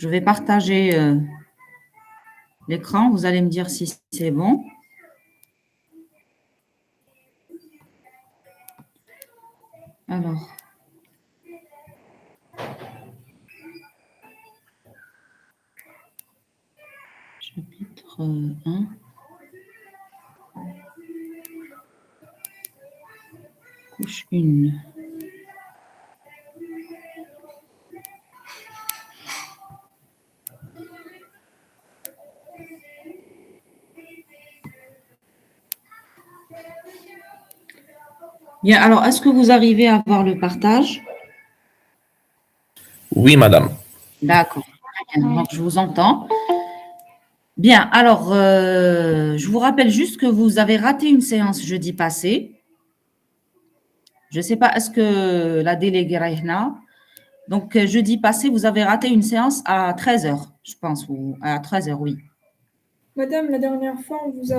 Je vais partager l'écran. Vous allez me dire si c'est bon. Alors. Chapitre 1. Couche 1. Bien, alors, est-ce que vous arrivez à voir le partage? Oui, madame. D'accord. Donc, je vous entends. Bien, alors, je vous rappelle juste que vous avez raté une séance jeudi passé. Je ne sais pas, est-ce que la déléguée Raihna. Donc, jeudi passé, vous avez raté une séance à 13 heures, je pense, ou à 13 heures, oui. Madame, la dernière fois, je vous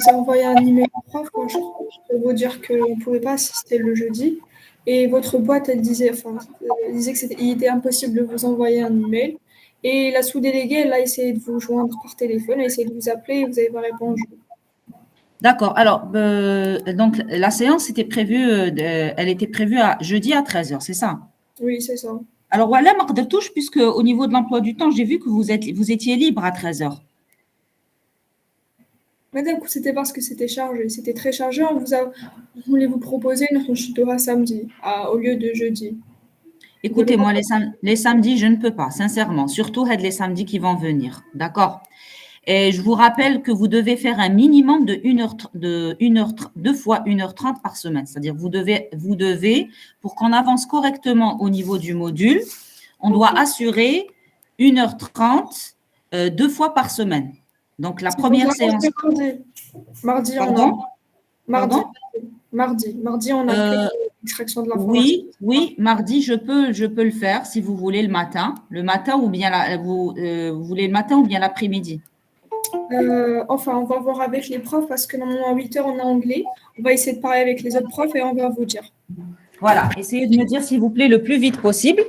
ai envoyé un email au prof pour vous dire qu'on ne pouvait pas assister le jeudi. Et votre boîte, elle disait qu'il était impossible de vous envoyer un email. Et la sous-déléguée, elle a essayé de vous joindre par téléphone, elle a essayé de vous appeler et vous n'avez pas répondu. D'accord. Alors, donc, la séance était prévue, elle était prévue à jeudi à 13 heures, c'est ça? Oui, c'est ça. Alors, voilà, marque de touche, puisque au niveau de l'emploi du temps, j'ai vu que vous étiez libre à 13 heures. Madame, c'était parce que c'était chargé. C'était très chargé. On voulait vous proposer une Khonchitoura samedi au lieu de jeudi. Écoutez, moi, les samedis, je ne peux pas, sincèrement. Surtout les samedis qui vont venir. D'accord? Et je vous rappelle que vous devez faire un minimum de 2 fois 1h30 par semaine. C'est-à-dire, vous devez, pour qu'on avance correctement au niveau du module, on doit assurer 1h30 2 fois par semaine. Donc, la première séance. Mardi, Pardon? Mardi, on a l'extraction de l'information. Oui, mardi, je peux le faire si vous voulez le matin. Le matin ou bien vous voulez le matin ou bien l'après-midi? On va voir avec les profs parce que normalement à 8h, on a anglais. On va essayer de parler avec les autres profs et on va vous dire. Voilà, essayez de me dire s'il vous plaît le plus vite possible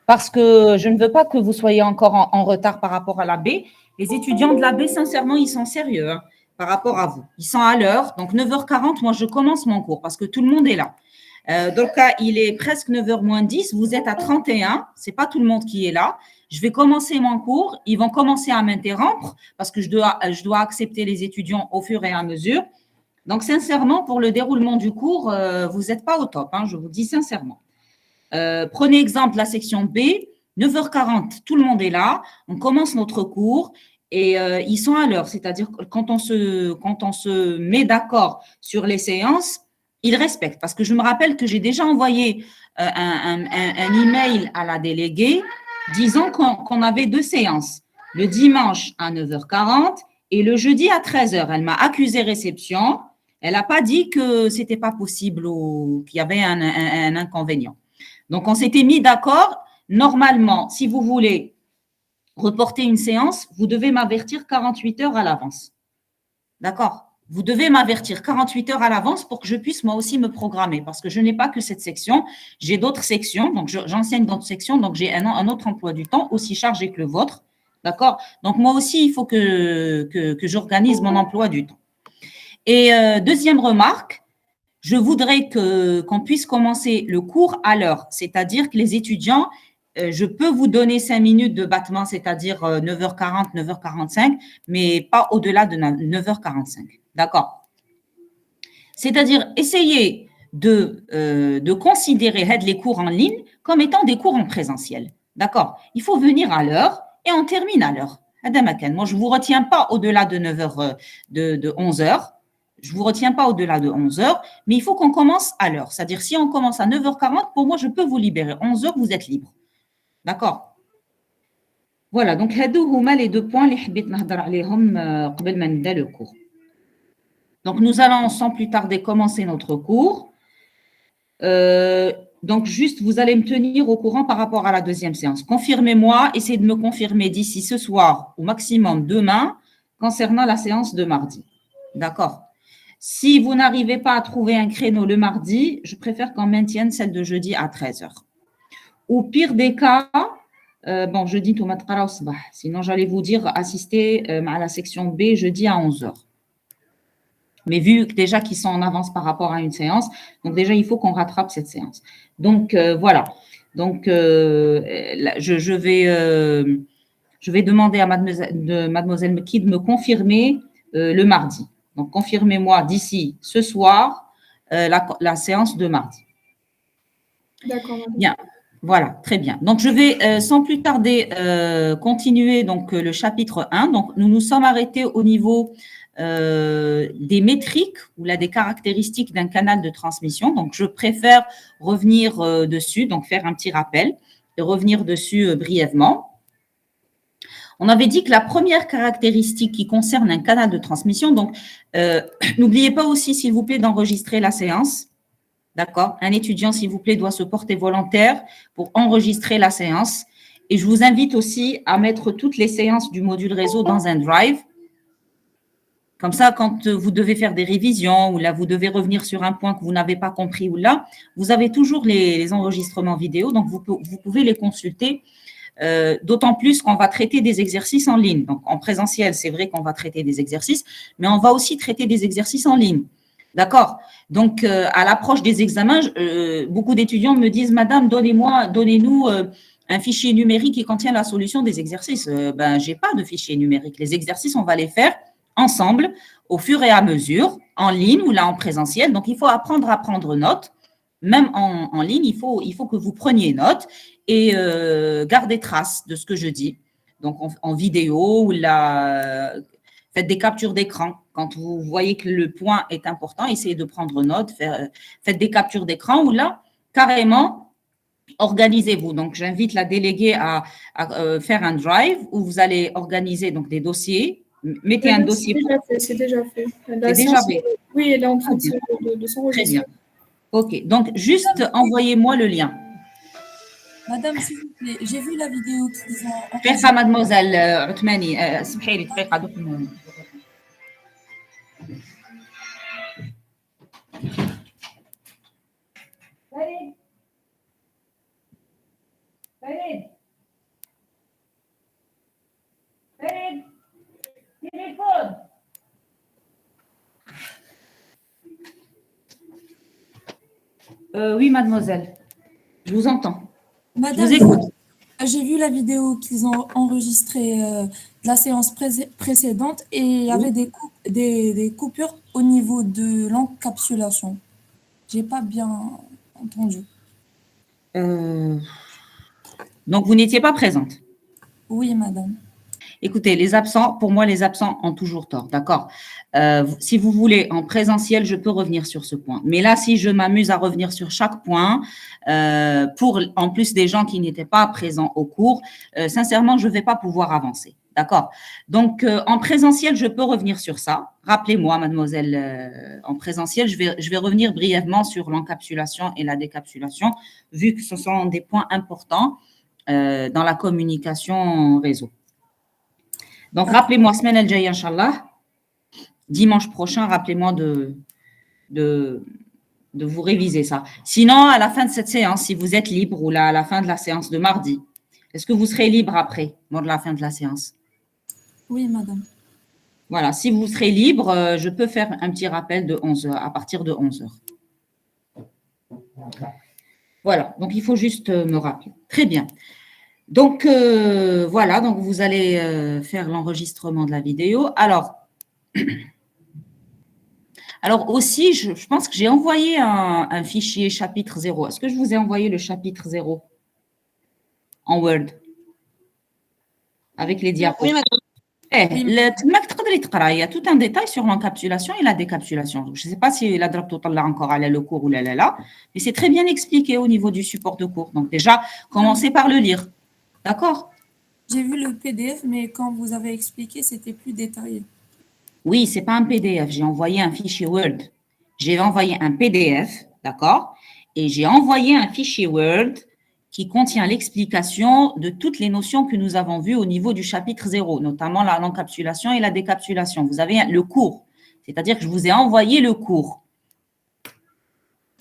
parce que je ne veux pas que vous soyez encore en retard par rapport à la B. Les étudiants de la B, sincèrement, ils sont sérieux par rapport à vous. Ils sont à l'heure. Donc, 9h40, moi, je commence mon cours parce que tout le monde est là. Donc, il est presque 9h moins 10. Vous êtes à 31. Ce n'est pas tout le monde qui est là. Je vais commencer mon cours. Ils vont commencer à m'interrompre parce que je dois accepter les étudiants au fur et à mesure. Donc, sincèrement, pour le déroulement du cours, vous n'êtes pas au top, je vous dis sincèrement. Prenez exemple la section B, 9h40, tout le monde est là, on commence notre cours et ils sont à l'heure, c'est-à-dire que quand on se met d'accord sur les séances, ils respectent. Parce que je me rappelle que j'ai déjà envoyé un email à la déléguée disant qu'on avait 2 séances, le dimanche à 9h40 et le jeudi à 13h. Elle m'a accusé réception. Elle n'a pas dit que ce n'était pas possible ou qu'il y avait un inconvénient. Donc, on s'était mis d'accord. Normalement, si vous voulez reporter une séance, vous devez m'avertir 48 heures à l'avance. D'accord? Vous devez m'avertir 48 heures à l'avance pour que je puisse moi aussi me programmer parce que je n'ai pas que cette section. J'ai d'autres sections. Donc, j'enseigne dans d'autres sections. Donc, j'ai un autre emploi du temps aussi chargé que le vôtre. D'accord? Donc, moi aussi, il faut que j'organise mon emploi du temps. Et deuxième remarque, je voudrais qu'on puisse commencer le cours à l'heure, c'est-à-dire que les étudiants, je peux vous donner 5 minutes de battement, c'est-à-dire 9h40, 9h45, mais pas au-delà de 9h45. D'accord? C'est-à-dire, essayez de considérer les cours en ligne comme étant des cours en présentiel. D'accord? Il faut venir à l'heure et on termine à l'heure. Moi, je ne vous retiens pas au-delà de 9h, de 11h. Je ne vous retiens pas au-delà de 11h, mais il faut qu'on commence à l'heure. C'est-à-dire, si on commence à 9h40, pour moi, je peux vous libérer. 11h, vous êtes libre. D'accord? Voilà, donc, les 2 points que je voulais dire le cours. Donc, nous allons sans plus tarder commencer notre cours. Donc, juste, vous allez me tenir au courant par rapport à la deuxième séance. Confirmez-moi, essayez de me confirmer d'ici ce soir, au maximum demain, concernant la séance de mardi. D'accord? Si vous n'arrivez pas à trouver un créneau le mardi, je préfère qu'on maintienne celle de jeudi à 13h. Au pire des cas, Bon, jeudi, tout matqara au sabah. Sinon, j'allais vous dire assister à la section B jeudi à 11 heures. Mais vu que déjà qu'ils sont en avance par rapport à une séance, donc déjà, il faut qu'on rattrape cette séance. Donc, voilà. Donc, je vais demander à mademoiselle Meki de me confirmer le mardi. Donc, confirmez-moi d'ici ce soir la séance de mardi. D'accord, madame. Bien, voilà, très bien. Donc, je vais sans plus tarder continuer donc, le chapitre 1. Donc, nous nous sommes arrêtés au niveau des métriques ou là, des caractéristiques d'un canal de transmission. Donc, je préfère revenir dessus, donc faire un petit rappel et revenir dessus brièvement. On avait dit que la première caractéristique qui concerne un canal de transmission, donc n'oubliez pas aussi, s'il vous plaît, d'enregistrer la séance. D'accord? Un étudiant, s'il vous plaît, doit se porter volontaire pour enregistrer la séance. Et je vous invite aussi à mettre toutes les séances du module réseau dans un drive. Comme ça, quand vous devez faire des révisions ou là, vous devez revenir sur un point que vous n'avez pas compris ou là, vous avez toujours les enregistrements vidéo, donc vous pouvez les consulter. D'autant plus qu'on va traiter des exercices en ligne. Donc, en présentiel, c'est vrai qu'on va traiter des exercices, mais on va aussi traiter des exercices en ligne. D'accord? Donc, à l'approche des examens, beaucoup d'étudiants me disent, Madame, donnez-nous un fichier numérique qui contient la solution des exercices. Ben, j'ai pas de fichier numérique. Les exercices, on va les faire ensemble, au fur et à mesure, en ligne ou là en présentiel. Donc, il faut apprendre à prendre note. Même en ligne, il faut que vous preniez note et gardez trace de ce que je dis. Donc, en vidéo ou là, faites des captures d'écran. Quand vous voyez que le point est important, essayez de prendre note, faites des captures d'écran ou là, carrément, organisez-vous. Donc, j'invite la déléguée à faire un drive où vous allez organiser donc, des dossiers. Mettez un dossier. C'est déjà fait. C'est déjà fait. Oui, elle est en train de s'enregistrer. Très bien. OK. Donc, juste envoyez-moi le lien. Madame, s'il vous plaît, j'ai vu la vidéo qu'ils ont. دقيقة mademoiselle عثماني اسمحي لي دقيقة دوك فريد téléphone. Oui, mademoiselle. Je vous entends. Madame, je vous écoute. J'ai vu la vidéo qu'ils ont enregistrée de la séance précédente et il y avait des coupures au niveau de l'encapsulation. Je n'ai pas bien entendu. Donc, vous n'étiez pas présente? Oui, madame. Écoutez, les absents, pour moi, les absents ont toujours tort, d'accord? Si vous voulez, en présentiel, je peux revenir sur ce point. Mais là, si je m'amuse à revenir sur chaque point, pour en plus des gens qui n'étaient pas présents au cours, sincèrement, je ne vais pas pouvoir avancer, d'accord? Donc, en présentiel, je peux revenir sur ça. Rappelez-moi, mademoiselle, en présentiel, je vais revenir brièvement sur l'encapsulation et la décapsulation, vu que ce sont des points importants dans la communication réseau. Donc, rappelez-moi, semaine al-jaya, Inch'Allah, dimanche prochain, rappelez-moi de vous réviser ça. Sinon, à la fin de cette séance, si vous êtes libre ou là, à la fin de la séance de mardi, est-ce que vous serez libre après, lors de la fin de la séance? Oui, madame. Voilà, si vous serez libre, je peux faire un petit rappel de 11 heures, à partir de 11 heures. Voilà, donc il faut juste me rappeler. Très bien. Donc, voilà, donc vous allez faire l'enregistrement de la vidéo. Alors aussi, je pense que j'ai envoyé un fichier chapitre 0. Est-ce que je vous ai envoyé le chapitre 0 en Word avec les diapos? Oui, madame. Il y a tout un détail sur l'encapsulation et la décapsulation. Je ne sais pas si la drap là encore à le cours ou là, mais c'est très bien expliqué au niveau du support de cours. Donc déjà, commencez par le lire. D'accord? J'ai vu le PDF, mais quand vous avez expliqué, c'était plus détaillé. Oui, ce n'est pas un PDF. J'ai envoyé un fichier Word. J'ai envoyé un PDF, d'accord? Et j'ai envoyé un fichier Word qui contient l'explication de toutes les notions que nous avons vues au niveau du chapitre 0, notamment l'encapsulation et la décapsulation. Vous avez le cours, c'est-à-dire que je vous ai envoyé le cours.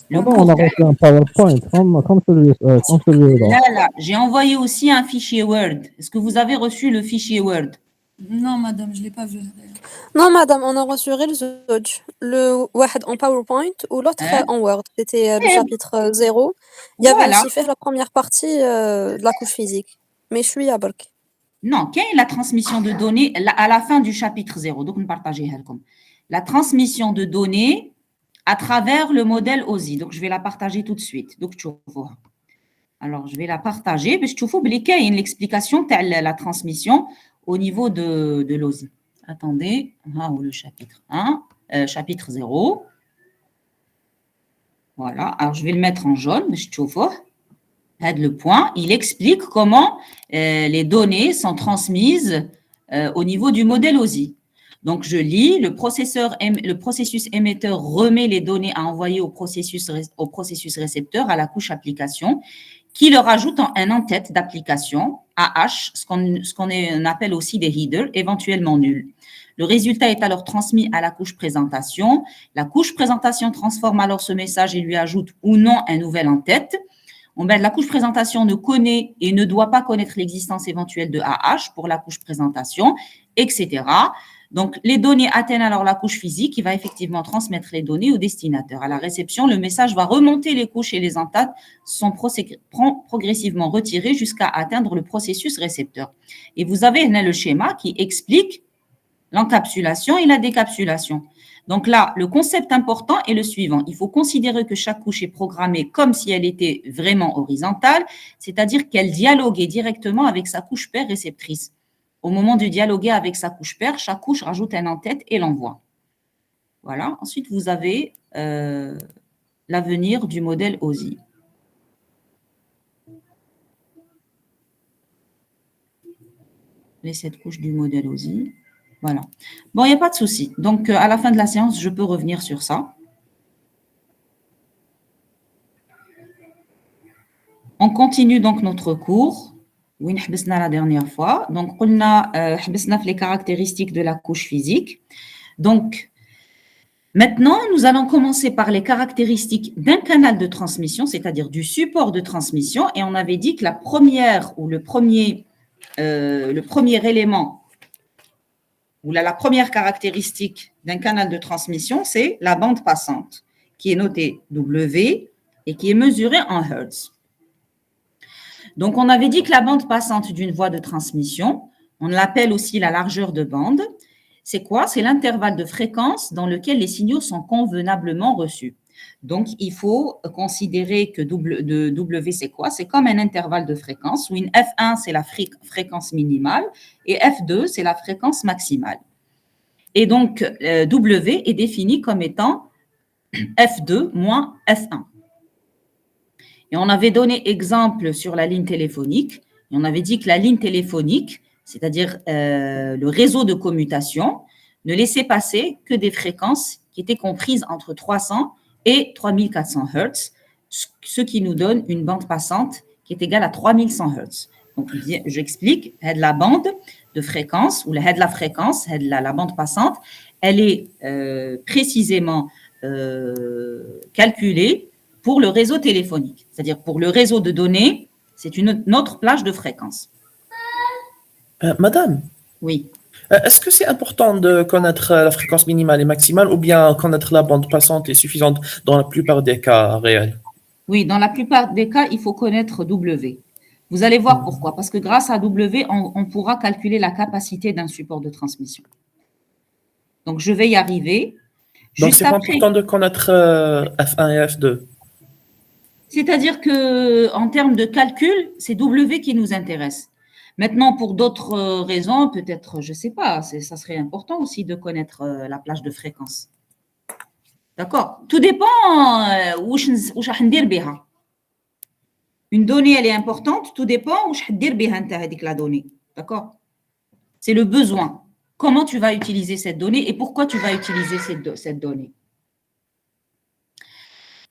Le Pardon, on a cours. reçu un PowerPoint comme celui-là. Là, là, j'ai envoyé aussi un fichier Word. Est-ce que vous avez reçu le fichier Word? Non, madame, je ne l'ai pas vu. Non, madame, on a reçu غير زوج. Le واحد en PowerPoint ou l'autre Hein? en Word. C'était le Eh, chapitre 0. Il y avait voilà. aussi fait la première partie de la couche physique. Mais je suis à Bork. Non, quelle est la transmission de données à la fin du chapitre 0? Donc, nous partagez la transmission de données à travers le modèle OSI. Donc, je vais la partager tout de suite. Donc, tu vois. Alors, je vais la partager. Mais je trouve qu'il y a une explication de la transmission au niveau de l'OSI. Attendez. Ah, le chapitre 1, chapitre 0. Voilà. Alors, je vais le mettre en jaune. Mais je trouve le point. Il explique comment les données sont transmises au niveau du modèle OSI. Donc, je lis, le processus émetteur remet les données à envoyer au processus récepteur, à la couche application, qui leur ajoute un en-tête d'application, AH, ce qu'on appelle aussi des headers, éventuellement nuls. Le résultat est alors transmis à la couche présentation. La couche présentation transforme alors ce message et lui ajoute ou non un nouvel en-tête. La couche présentation ne connaît et ne doit pas connaître l'existence éventuelle de AH pour la couche présentation, etc. Donc, les données atteignent alors la couche physique qui va effectivement transmettre les données au destinataire. À la réception, le message va remonter les couches et les en-têtes sont progressivement retirés jusqu'à atteindre le processus récepteur. Et vous avez là le schéma qui explique l'encapsulation et la décapsulation. Donc là, le concept important est le suivant. Il faut considérer que chaque couche est programmée comme si elle était vraiment horizontale, c'est-à-dire qu'elle dialoguait directement avec sa couche paire réceptrice. Au moment de dialoguer avec sa couche paire, chaque couche rajoute un en-tête et l'envoie. Voilà. Ensuite, vous avez l'avenir du modèle OSI. Les 7 couches du modèle OSI. Voilà. Bon, il n'y a pas de souci. Donc, à la fin de la séance, je peux revenir sur ça. On continue donc notre cours. Oui, on a la dernière fois. Donc, on a les caractéristiques de la couche physique. Donc, maintenant, nous allons commencer par les caractéristiques d'un canal de transmission, c'est-à-dire du support de transmission. Et on avait dit que la première ou le premier élément ou la première caractéristique d'un canal de transmission, c'est la bande passante, qui est notée W et qui est mesurée en Hertz. Donc, on avait dit que la bande passante d'une voie de transmission, on l'appelle aussi la largeur de bande. C'est quoi? C'est l'intervalle de fréquence dans lequel les signaux sont convenablement reçus. Donc, il faut considérer que W, c'est quoi? C'est comme un intervalle de fréquence où une F1, c'est la fréquence minimale et F2, c'est la fréquence maximale. Et donc, W est défini comme étant F2 moins F1. Et on avait donné exemple sur la ligne téléphonique. Et on avait dit que la ligne téléphonique, c'est-à-dire le réseau de commutation, ne laissait passer que des fréquences qui étaient comprises entre 300 et 3400 Hz, ce qui nous donne une bande passante qui est égale à 3100 Hz. Donc, j'explique, la bande de fréquence, ou la fréquence, la bande passante, elle est précisément calculée pour le réseau téléphonique. C'est-à-dire pour le réseau de données, c'est une autre plage de fréquence. Madame, oui. Est-ce que c'est important de connaître la fréquence minimale et maximale ou bien connaître la bande passante est suffisante dans la plupart des cas réels? Oui, dans la plupart des cas, il faut connaître W. Vous allez voir pourquoi. Parce que grâce à W, on pourra calculer la capacité d'un support de transmission. Donc, je vais y arriver. Donc, c'est important de connaître F1 et F2. C'est-à-dire qu'en termes de calcul, c'est W qui nous intéresse. Maintenant, pour d'autres raisons, peut-être, je ne sais pas, ça serait important aussi de connaître la plage de fréquence. D'accord? Tout dépend où je vais dire. Une donnée, elle est importante, tout dépend où je vais dire la donnée. D'accord? C'est le besoin. Comment tu vas utiliser cette donnée et pourquoi tu vas utiliser cette donnée.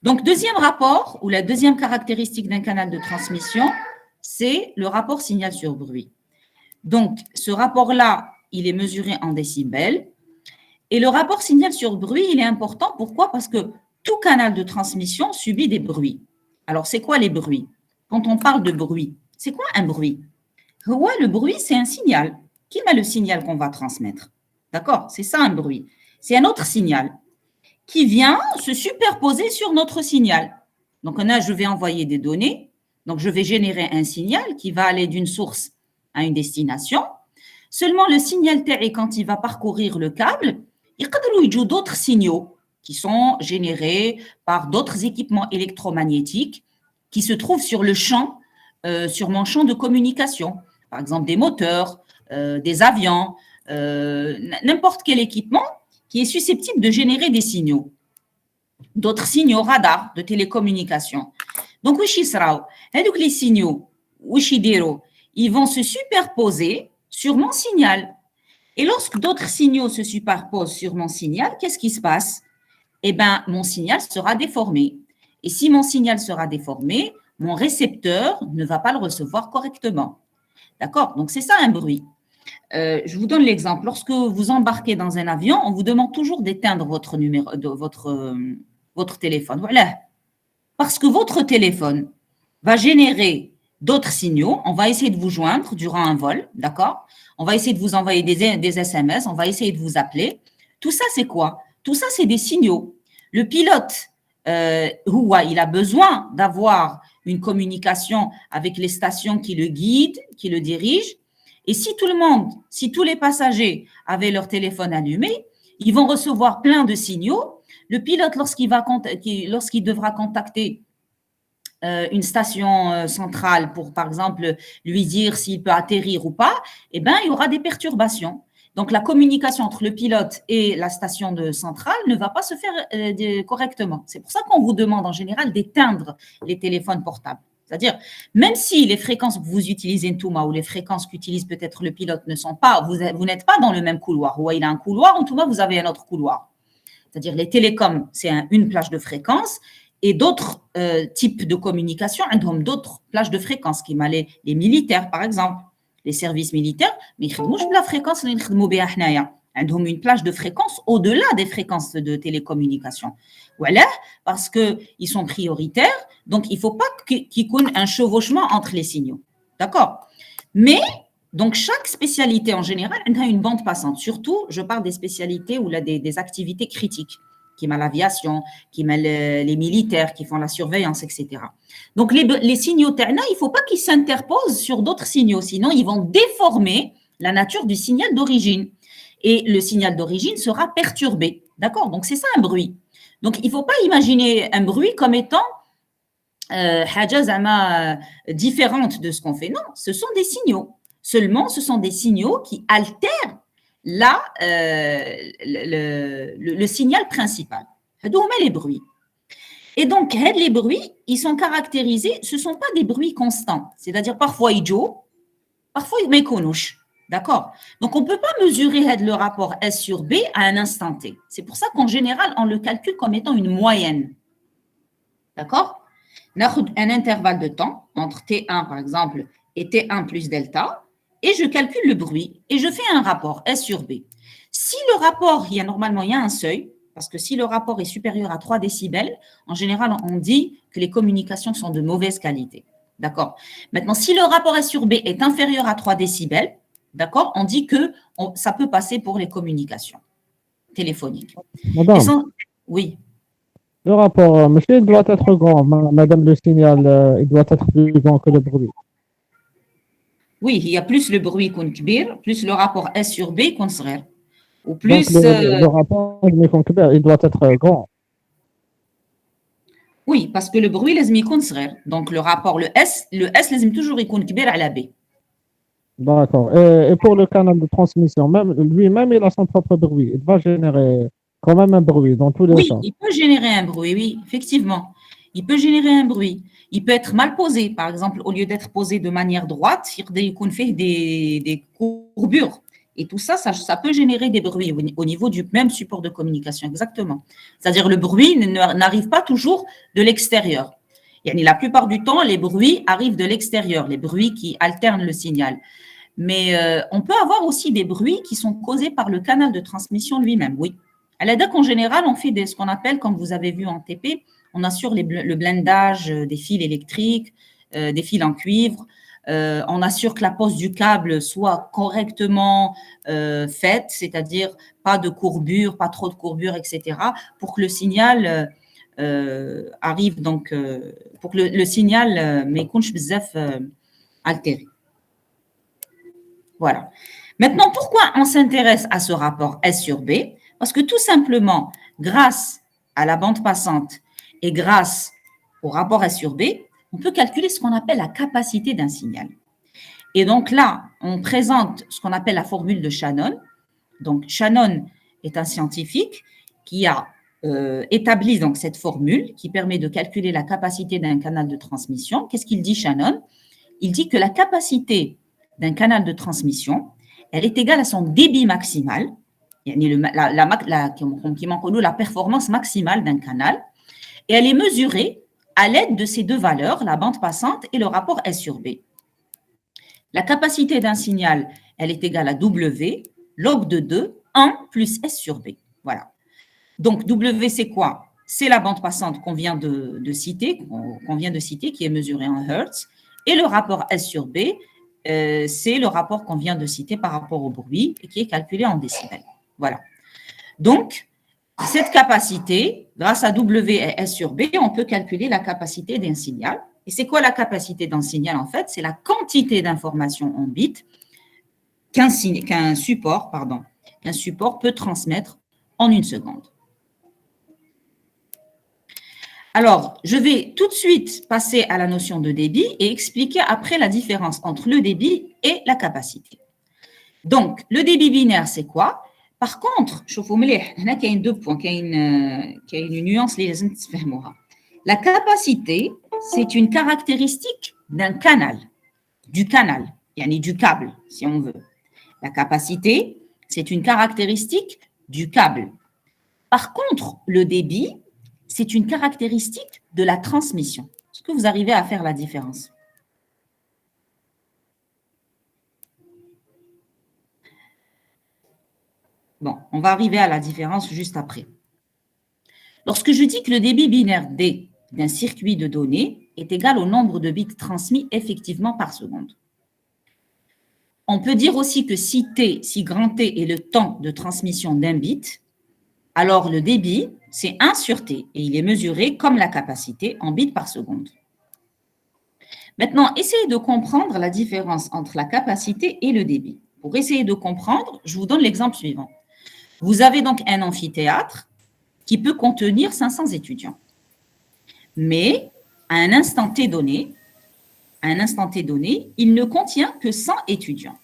Donc, deuxième rapport, ou la deuxième caractéristique d'un canal de transmission, c'est le rapport signal sur bruit. Donc, ce rapport-là, il est mesuré en décibels. Et le rapport signal sur bruit, il est important. Pourquoi? Parce que tout canal de transmission subit des bruits. Alors, c'est quoi les bruits? Quand on parle de bruit, c'est quoi un bruit? Ouais, le bruit, c'est un signal. Qui met le signal qu'on va transmettre? D'accord? C'est ça un bruit. C'est un autre signal qui vient se superposer sur notre signal. Donc, là, je vais envoyer des données. Donc, je vais générer un signal qui va aller d'une source à une destination. Seulement, le signal TI, quand il va parcourir le câble, il y a d'autres signaux qui sont générés par d'autres équipements électromagnétiques qui se trouvent sur le champ, sur mon champ de communication. Par exemple, des moteurs, des avions, n'importe quel équipement qui est susceptible de générer des signaux. D'autres signaux radars de télécommunication. Donc, les signaux, ils vont se superposer sur mon signal. Et lorsque d'autres signaux se superposent sur mon signal, qu'est-ce qui se passe? Eh bien, mon signal sera déformé. Et si mon signal sera déformé, mon récepteur ne va pas le recevoir correctement. D'accord? Donc, c'est ça un bruit. Je vous donne l'exemple. Lorsque vous embarquez dans un avion, on vous demande toujours d'éteindre votre numéro, votre téléphone. Voilà. Parce que votre téléphone va générer d'autres signaux. On va essayer de vous joindre durant un vol, d'accord? On va essayer de vous envoyer des SMS, on va essayer de vous appeler. Tout ça, c'est quoi? Tout ça, c'est des signaux. Le pilote, il a besoin d'avoir une communication avec les stations qui le guident, qui le dirigent. Et si tout le monde, si tous les passagers avaient leur téléphone allumé, ils vont recevoir plein de signaux. Le pilote, lorsqu'il devra contacter une station centrale pour, par exemple, lui dire s'il peut atterrir ou pas, eh bien, il y aura des perturbations. Donc, la communication entre le pilote et la station de centrale ne va pas se faire correctement. C'est pour ça qu'on vous demande en général d'éteindre les téléphones portables. C'est-à-dire, même si les fréquences que vous utilisez Ntouma ou les fréquences qu'utilise peut-être le pilote ne sont pas, vous n'êtes pas dans le même couloir. Ou il a un couloir, en Ntouma, vous avez un autre couloir. C'est-à-dire, les télécoms, c'est une plage de fréquence et d'autres types de communication, d'autres plages de fréquence, qui m'allaient les militaires, par exemple, les services militaires, mais ils ne la fréquence, ils ont une plage de fréquence au-delà des fréquences de télécommunication. Voilà, parce qu'ils sont prioritaires, donc il ne faut pas qu'il y ait un chevauchement entre les signaux. D'accord? Mais, donc, chaque spécialité en général a une bande passante. Surtout, je parle des spécialités ou des activités critiques, qui m'a l'aviation, qui m'a les militaires, qui font la surveillance, etc. Donc, les signaux terna, il ne faut pas qu'ils s'interposent sur d'autres signaux, sinon ils vont déformer la nature du signal d'origine. Et le signal d'origine sera perturbé. D'accord? Donc, c'est ça un bruit. Donc, il ne faut pas imaginer un bruit comme étant différente de ce qu'on fait. Non, ce sont des signaux. Seulement, ce sont des signaux qui altèrent le signal principal. Les bruits. Et donc, les bruits, ils sont caractérisés, ce ne sont pas des bruits constants. C'est-à-dire, parfois, ils jouent, parfois, ils méconouchent. D'accord? Donc, on ne peut pas mesurer le rapport S sur B à un instant T. C'est pour ça qu'en général, on le calcule comme étant une moyenne. D'accord? On a un intervalle de temps entre T1, par exemple, et T1 plus delta, et je calcule le bruit, et je fais un rapport S sur B. Si le rapport, normalement, il y a un seuil, parce que si le rapport est supérieur à 3 décibels, en général, on dit que les communications sont de mauvaise qualité. D'accord? Maintenant, si le rapport S sur B est inférieur à 3 décibels, d'accord, on dit que ça peut passer pour les communications téléphoniques. Madame, oui. le rapport, monsieur, il doit être grand. Madame, le signal, il doit être plus grand que le bruit. Oui, il y a plus le bruit qu'on kbir, plus le rapport S sur B qu'on serait. Ou plus. Donc, le rapport, il doit être grand. Oui, parce que le bruit, les qu'on serait. Donc, le rapport, le S, les toujours il kbir à la B. D'accord. Et pour le canal de transmission, lui-même, il a son propre bruit. Il va générer quand même un bruit dans tous les sens. Oui, il peut générer un bruit, oui, effectivement. Il peut générer un bruit. Il peut être mal posé. Par exemple, au lieu d'être posé de manière droite, il fait des courbures. Et tout ça, ça peut générer des bruits au niveau du même support de communication. Exactement. C'est-à-dire le bruit n'arrive pas toujours de l'extérieur. La plupart du temps, les bruits arrivent de l'extérieur, les bruits qui alternent le signal. Mais on peut avoir aussi des bruits qui sont causés par le canal de transmission lui-même, oui. À la DAC, en général, on fait ce qu'on appelle, comme vous avez vu en TP, on assure le blindage des fils électriques, des fils en cuivre. On assure que la pose du câble soit correctement faite, c'est-à-dire pas de courbure, pas trop de courbure, etc., pour que le signal arrive, donc, pour que le signal ne soit pas altéré. Voilà. Maintenant, pourquoi on s'intéresse à ce rapport S sur B? Parce que tout simplement, grâce à la bande passante et grâce au rapport S sur B, on peut calculer ce qu'on appelle la capacité d'un signal. Et donc là, on présente ce qu'on appelle la formule de Shannon. Donc, Shannon est un scientifique qui a établi donc cette formule qui permet de calculer la capacité d'un canal de transmission. Qu'est-ce qu'il dit, Shannon? Il dit que la capacité d'un canal de transmission, elle est égale à son débit maximal, la performance maximale d'un canal, et elle est mesurée à l'aide de ces deux valeurs, la bande passante et le rapport S sur B. La capacité d'un signal, elle est égale à W, log de 2, 1 plus S sur B. Voilà. Donc, W, c'est quoi? C'est la bande passante qu'on vient de citer, qui est mesurée en Hertz. Et le rapport S sur B, c'est le rapport qu'on vient de citer par rapport au bruit et qui est calculé en décibels. Voilà. Donc, cette capacité, grâce à W et S sur B, on peut calculer la capacité d'un signal. Et c'est quoi la capacité d'un signal, en fait? C'est la quantité d'informations en bits qu'un support peut transmettre en une seconde. Alors, je vais tout de suite passer à la notion de débit et expliquer après la différence entre le débit et la capacité. Donc, le débit binaire, c'est quoi? Par contre, il y a deux points, il y a une nuance. La capacité, c'est une caractéristique d'un canal, du câble, si on veut. La capacité, c'est une caractéristique du câble. Par contre, le débit, c'est une caractéristique de la transmission. Est-ce que vous arrivez à faire la différence? Bon, on va arriver à la différence juste après. Lorsque je dis que le débit binaire D d'un circuit de données est égal au nombre de bits transmis effectivement par seconde. On peut dire aussi que si grand T est le temps de transmission d'un bit, alors le débit, c'est 1 sur T et il est mesuré comme la capacité en bits par seconde. Maintenant, essayez de comprendre la différence entre la capacité et le débit. Pour essayer de comprendre, je vous donne l'exemple suivant. Vous avez donc un amphithéâtre qui peut contenir 500 étudiants. Mais à un instant T donné, il ne contient que 100 étudiants.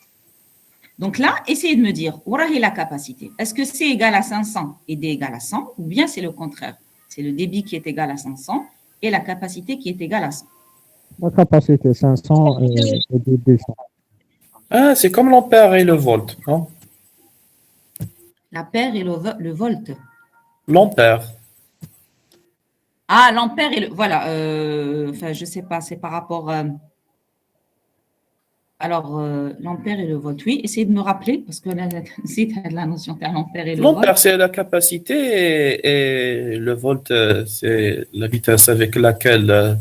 Donc là, essayez de me dire, où est la capacité? Est-ce que C égale à 500 et D égale à 100 ou bien c'est le contraire? C'est le débit qui est égal à 500 et la capacité qui est égale à 100. La capacité 500 et débit 100. Ah, c'est comme l'ampère et le volt, non? L'ampère et le volt. L'ampère. Ah, l'ampère et le... Voilà, enfin, je ne sais pas, c'est par rapport... Alors, l'ampère et le volt, oui. Essayez de me rappeler, parce que là, c'est la notion de l'ampère et le volt. L'ampère, c'est la capacité et le volt, c'est la vitesse avec laquelle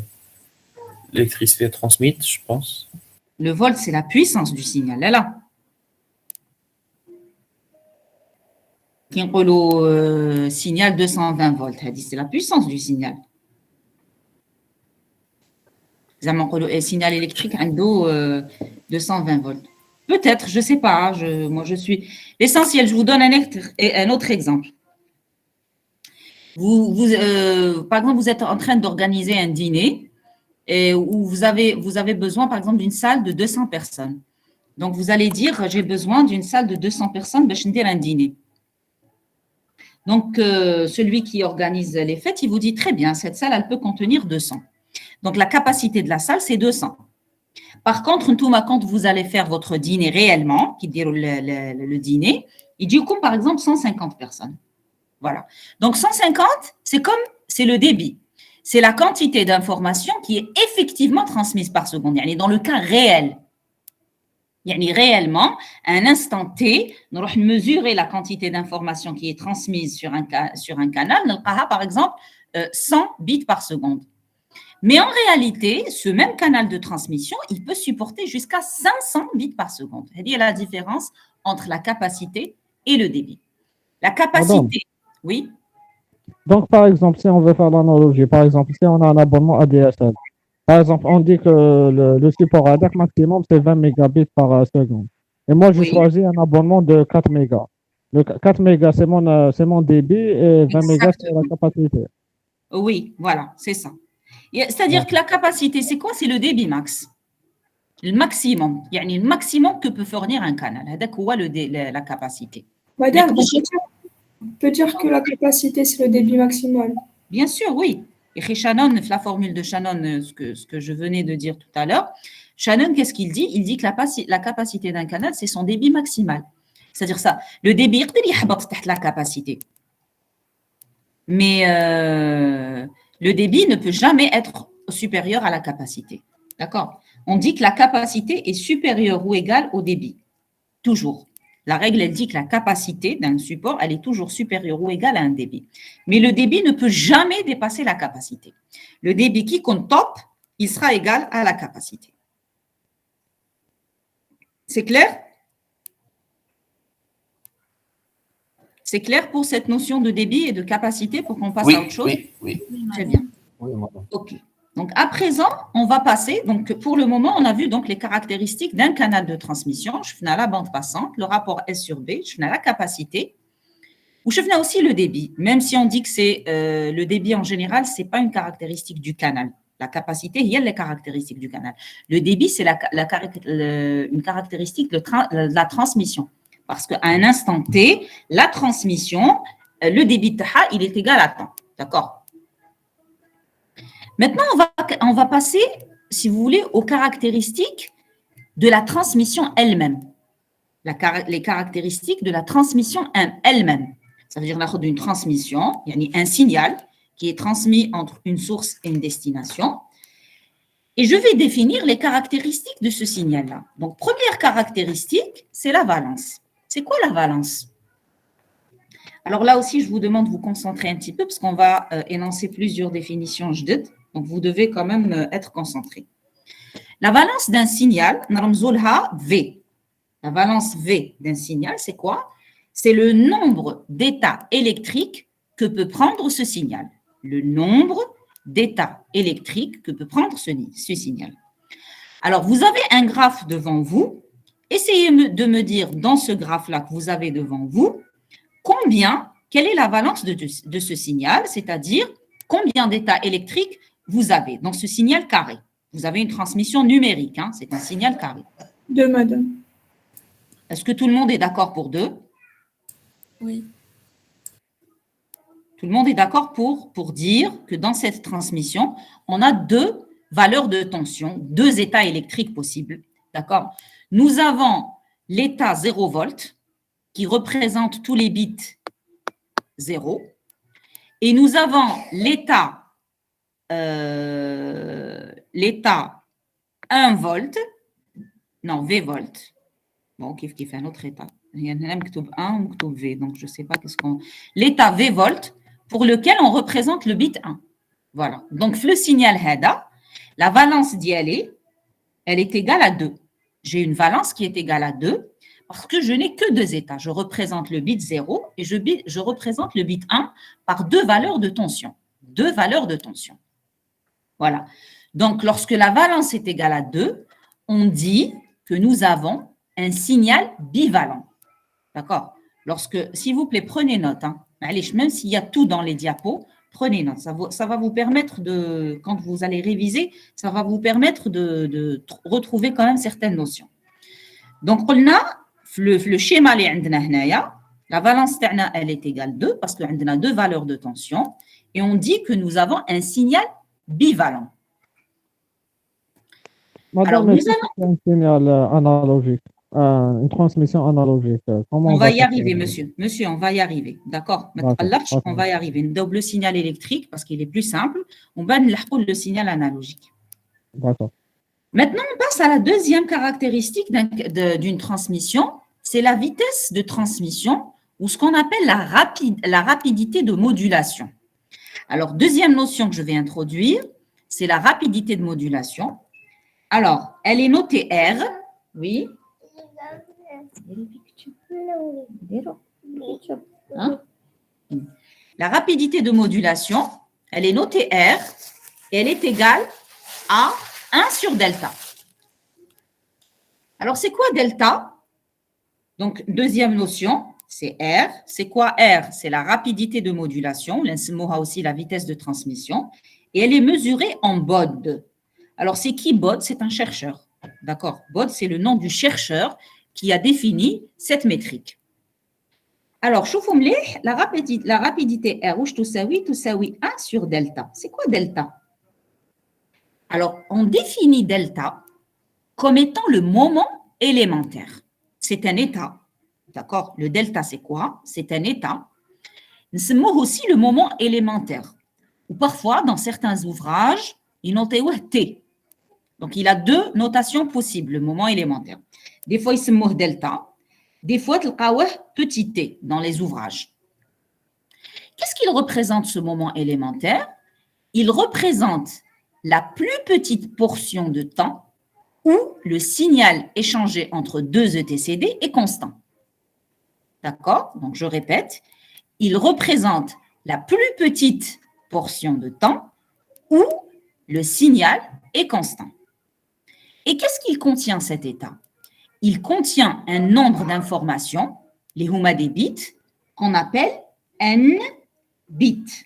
l'électricité est transmise, je pense. Le volt, c'est la puissance du signal. Là. Qui est signal 220 volts. C'est la puissance du signal. Le signal électrique a 220 volts. Peut-être, je ne sais pas. Moi, je suis... L'essentiel, je vous donne un autre exemple. Par exemple, vous êtes en train d'organiser un dîner et où vous avez besoin, par exemple, d'une salle de 200 personnes. Donc, vous allez dire, j'ai besoin d'une salle de 200 personnes pour faire un dîner. Donc, celui qui organise les fêtes, il vous dit, très bien, cette salle, elle peut contenir 200. Donc, la capacité de la salle, c'est 200. Par contre, quand vous allez faire votre dîner réellement, qui dit le dîner, il dit, comme par exemple, 150 personnes. Voilà. Donc, 150, c'est le débit. C'est la quantité d'informations qui est effectivement transmise par seconde. Dans le cas réel. يعني réellement, à un instant T, nous allons mesurer la quantité d'informations qui est transmise sur un canal, نلقاها, par exemple, 100 bits par seconde. Mais en réalité, ce même canal de transmission, il peut supporter jusqu'à 500 bits par seconde. C'est-à-dire la différence entre la capacité et le débit. La capacité, oui. Donc, par exemple, si on veut faire l'analogie, par exemple, si on a un abonnement ADSL, par exemple, on dit que le support ADAC maximum, c'est 20 mégabits par seconde. Et moi, je Oui. choisis un abonnement de 4 mégas. Le 4 mégas, c'est mon débit et 20 mégas, c'est la capacité. Oui, voilà, c'est ça. C'est-à-dire que la capacité, c'est quoi? C'est le débit max. Le maximum. يعني le maximum que peut fournir un canal. هذاك هو la capacité. Madame, on peut dire que la capacité, c'est le débit maximal. Bien sûr, oui. Et Shannon, la formule de Shannon, ce que je venais de dire tout à l'heure, Shannon, qu'est-ce qu'il dit? Il dit que la capacité d'un canal, c'est son débit maximal. C'est-à-dire ça, le débit, il يهبط تحت la capacité. Mais le débit ne peut jamais être supérieur à la capacité. D'accord? On dit que la capacité est supérieure ou égale au débit. Toujours. La règle, elle dit que la capacité d'un support, elle est toujours supérieure ou égale à un débit. Mais le débit ne peut jamais dépasser la capacité. Le débit qui compte top, il sera égal à la capacité. C'est clair? C'est clair pour cette notion de débit et de capacité pour qu'on passe à autre chose? Oui. Très bien. Oui, madame. OK. Donc, à présent, on va passer. Donc, pour le moment, on a vu donc les caractéristiques d'un canal de transmission. Je fais la bande passante, le rapport S sur B, je fais la capacité. Ou je fais aussi le débit, même si on dit que c'est le débit en général, ce n'est pas une caractéristique du canal. La capacité, il y a les caractéristiques du canal. Le débit, c'est une caractéristique de la transmission. Parce qu'à un instant T, la transmission, le débit taha, il est égal à temps. D'accord? Maintenant, on va passer, si vous voulez, aux caractéristiques de la transmission elle-même. Les caractéristiques de la transmission elle-même. Ça veut dire qu'on a une transmission, il y a un signal qui est transmis entre une source et une destination. Et je vais définir les caractéristiques de ce signal-là. Donc, première caractéristique, c'est la valence. C'est quoi la valence? Alors là aussi, je vous demande de vous concentrer un petit peu parce qu'on va énoncer plusieurs définitions جدد. Donc, vous devez quand même être concentré. La valence d'un signal, نرمزولها V. La valence V d'un signal, c'est quoi? C'est le nombre d'états électriques que peut prendre ce signal. Le nombre d'états électriques que peut prendre ce signal. Alors, vous avez un graphe devant vous. Essayez de me dire dans ce graphe-là que vous avez devant vous, quelle est la valence de ce signal, c'est-à-dire combien d'états électriques vous avez dans ce signal carré. Vous avez une transmission numérique, hein, c'est un signal carré. 2, madame. Est-ce que tout le monde est d'accord pour 2? Oui. Tout le monde est d'accord pour dire que dans cette transmission, on a 2 valeurs de tension, 2 états électriques possibles. D'accord? Nous avons l'état 0 volt qui représente tous les bits 0 et nous avons l'état 1 volt, non, V volt. Bon, qui fait un autre état. Il y a un mktoub 1 ou mktoub V, donc je ne sais pas qu'est-ce qu'on... L'état V volt pour lequel on représente le bit 1. Voilà. Donc, le signal HADA, la valence d'y aller, elle est égale à 2. J'ai une valence qui est égale à 2 parce que je n'ai que 2 états. Je représente le bit 0 et je représente le bit 1 par 2 valeurs de tension. 2 valeurs de tension. Voilà. Donc, lorsque la valence est égale à 2, on dit que nous avons un signal bivalent. D'accord? S'il vous plaît, prenez note. Hein. Même s'il y a tout dans les diapos, prenez note. Ça va vous permettre de, quand vous allez réviser, ça va vous permettre de retrouver quand même certaines notions. Donc, on a le schéma اللي عندنا هنايا, la valence تاعنا, elle est égale 2 parce qu'on a 2 valeurs de tension et on dit que nous avons un signal bivalent. Madame, Alors, nous est-ce que c'est un signal analogique, une transmission analogique? Comment on va y faire arriver, ça? monsieur. Monsieur, on va y arriver. D'accord? D'accord. On va y arriver. Une double signal électrique parce qu'il est plus simple. On va le signal analogique. D'accord. Maintenant, on passe à la deuxième caractéristique d'une transmission, c'est la vitesse de transmission ou ce qu'on appelle la rapidité de modulation. Alors, deuxième notion que je vais introduire, c'est la rapidité de modulation. Alors, elle est notée R, oui. Hein? La rapidité de modulation, elle est notée R et elle est égale à 1 sur delta. Alors, c'est quoi delta? Donc, deuxième notion, c'est R. C'est quoi R? C'est la rapidité de modulation. L'insimoha aussi la vitesse de transmission. Et elle est mesurée en Bode. Alors, c'est qui Bode? C'est un chercheur. D'accord? Bode, c'est le nom du chercheur qui a défini cette métrique. Alors, شوفوا مليح, la rapidité R, واش تساوي 1 sur delta. C'est quoi delta? Alors, on définit delta comme étant le moment élémentaire. C'est un état. D'accord? Le delta, c'est quoi? C'est un état. Nous aussi le moment élémentaire. Ou parfois, dans certains ouvrages, ils notent T. Donc, il a deux notations possibles, le moment élémentaire. Des fois, il se moque delta. Des fois, il petit t dans les ouvrages. Qu'est-ce qu'il représente, ce moment élémentaire? Il représente la plus petite portion de temps où le signal échangé entre deux ETCD est constant. D'accord? Donc, je répète, il représente la plus petite portion de temps où le signal est constant. Et qu'est-ce qu'il contient, cet état? Il contient un nombre d'informations, les huma des bits, qu'on appelle n bits.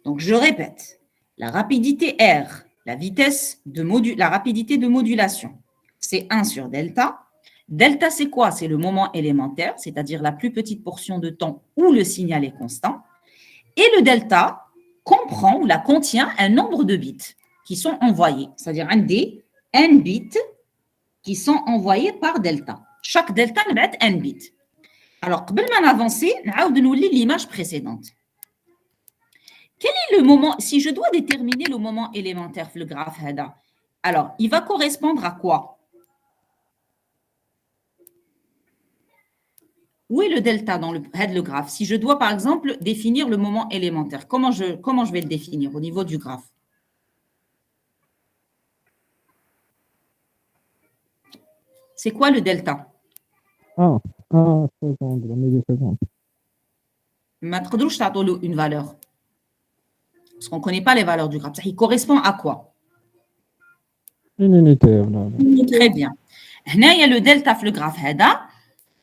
Donc, je répète, la rapidité R, la rapidité de modulation, c'est 1 sur delta. Delta, c'est quoi? C'est le moment élémentaire, c'est-à-dire la plus petite portion de temps où le signal est constant. Et le delta comprend ou la contient un nombre de bits qui sont envoyés, c'est-à-dire un D, n bits qui sont envoyés par delta. Chaque delta va être n bits. Alors, avant d'avancer, nous lire l'image précédente. Quel est le moment, si je dois déterminer le moment élémentaire le graphe, alors, il va correspondre à quoi? Où est le delta dans le graphe? Si je dois, par exemple, définir le moment élémentaire, comment je vais le définir au niveau du graphe? C'est quoi le delta? Seconde, la milliseconde. Une valeur. Parce qu'on ne connaît pas les valeurs du graphe. Il correspond à quoi? Une unité. Très bien. Il y a le delta dans le graphe.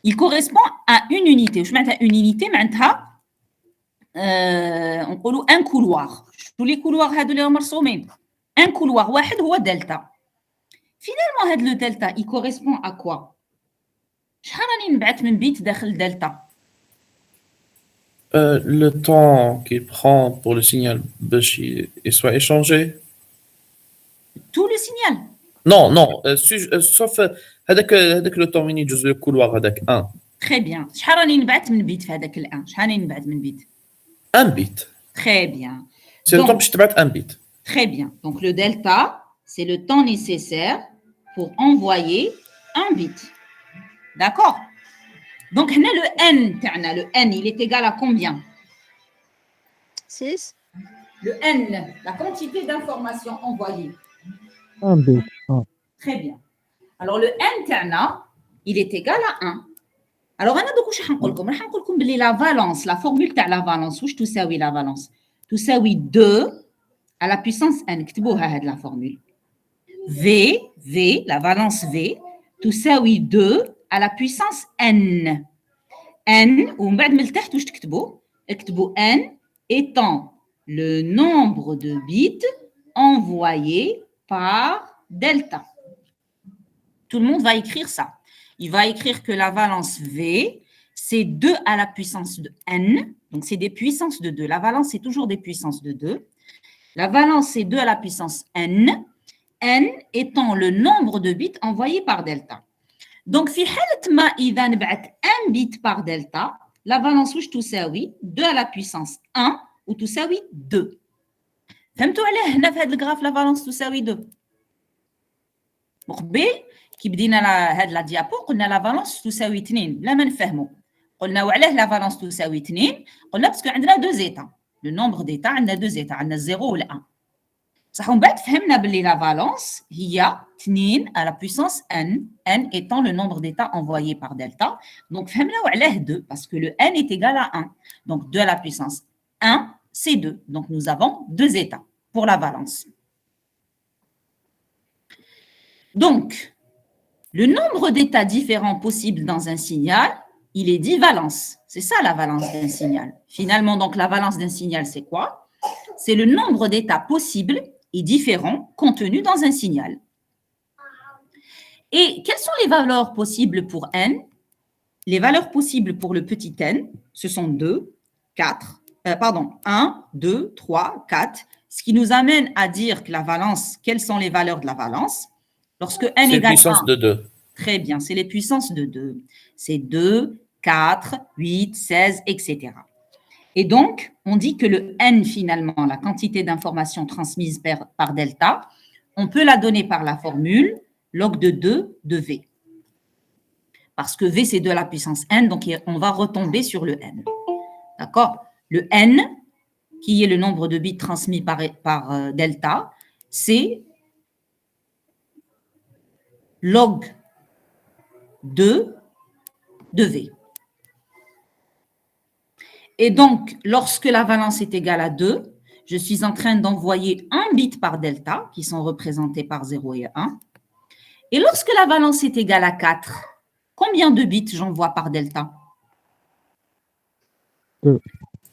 Il correspond à une unité. Je mets une unité, on dit un couloir. Tous les couloirs, un couloir, c'est delta. Finalement, le delta, il correspond à quoi? Le temps qu'il prend pour le signal il soit échangé. Tout le signal? Non, sauf le temps mini le couloir avec 1. Très bien. Un bit. Très bien. C'est le temps que je te mets un bit. Très bien. Donc, le delta, c'est le temps nécessaire pour envoyer un bit. D'accord? Donc, le n, il est égal à combien? 6. Le n, la quantité d'informations envoyées. Un bit. Très bien. Alors, le n, il est égal à 1. Alors, on a de la valence, la formule de la valence. Où je تساوي la valence? تساوي 2 à la puissance n. كتبوها la formule. V, la valence V, تساوي 2 à la puissance n. N, ou بعد من التحت واش تكتبوا؟ اكتبوا n étant le nombre de bits envoyés par delta. Tout le monde va écrire ça. Il va écrire que la valence V, c'est 2 à la puissance de n. Donc, c'est des puissances de 2. La valence, c'est toujours des puissances de 2. La valence, c'est 2 à la puissance n. N étant le nombre de bits envoyés par delta. Donc, في حالة ما إذا نبعت 1 bit par delta, la valence واش تساوي 2 à la puissance 1 ou تساوي 2. فهمتوا علاه هنا في هذا الجراف la valence تساوي 2؟ وقبل كي بدينا هاد لا ديابو قلنا لا فالونس تساوي 2 بلا ما نفهموا قلنا وعلاه لا فالونس تساوي 2 قلنا باسكو عندنا دو زيتا لو نومبر ديتا عندنا دو زيتا عندنا الزيرو وال1 صح ومن بعد فهمنا باللي لا فالونس هي 2 à la puissance n étant le nombre d'états envoyés par delta donc فهمنا وعلاه 2 parce que le n est égal à 1 donc 2 à la puissance 1 c'est 2 donc nous avons deux états pour la valence donc le nombre d'états différents possibles dans un signal, il est dit valence. C'est ça la valence d'un signal. Finalement, donc la valence d'un signal, c'est quoi? C'est le nombre d'états possibles et différents contenus dans un signal. Et quelles sont les valeurs possibles pour n? Les valeurs possibles pour le petit n, ce sont 1, 2, 3, 4, ce qui nous amène à dire que la valence, quelles sont les valeurs de la valence? Lorsque n égale 1, puissance de 2. Très bien, c'est les puissances de 2. C'est 2, 4, 8, 16, etc. Et donc, on dit que le n, finalement, la quantité d'informations transmises par delta, on peut la donner par la formule log de 2 de V. Parce que V, c'est 2 à la puissance n, donc on va retomber sur le n. D'accord? Le n, qui est le nombre de bits transmis par delta, c'est log 2 de V. Et donc, lorsque la valence est égale à 2, je suis en train d'envoyer un bit par delta, qui sont représentés par 0 et 1. Et lorsque la valence est égale à 4, combien de bits j'envoie par delta?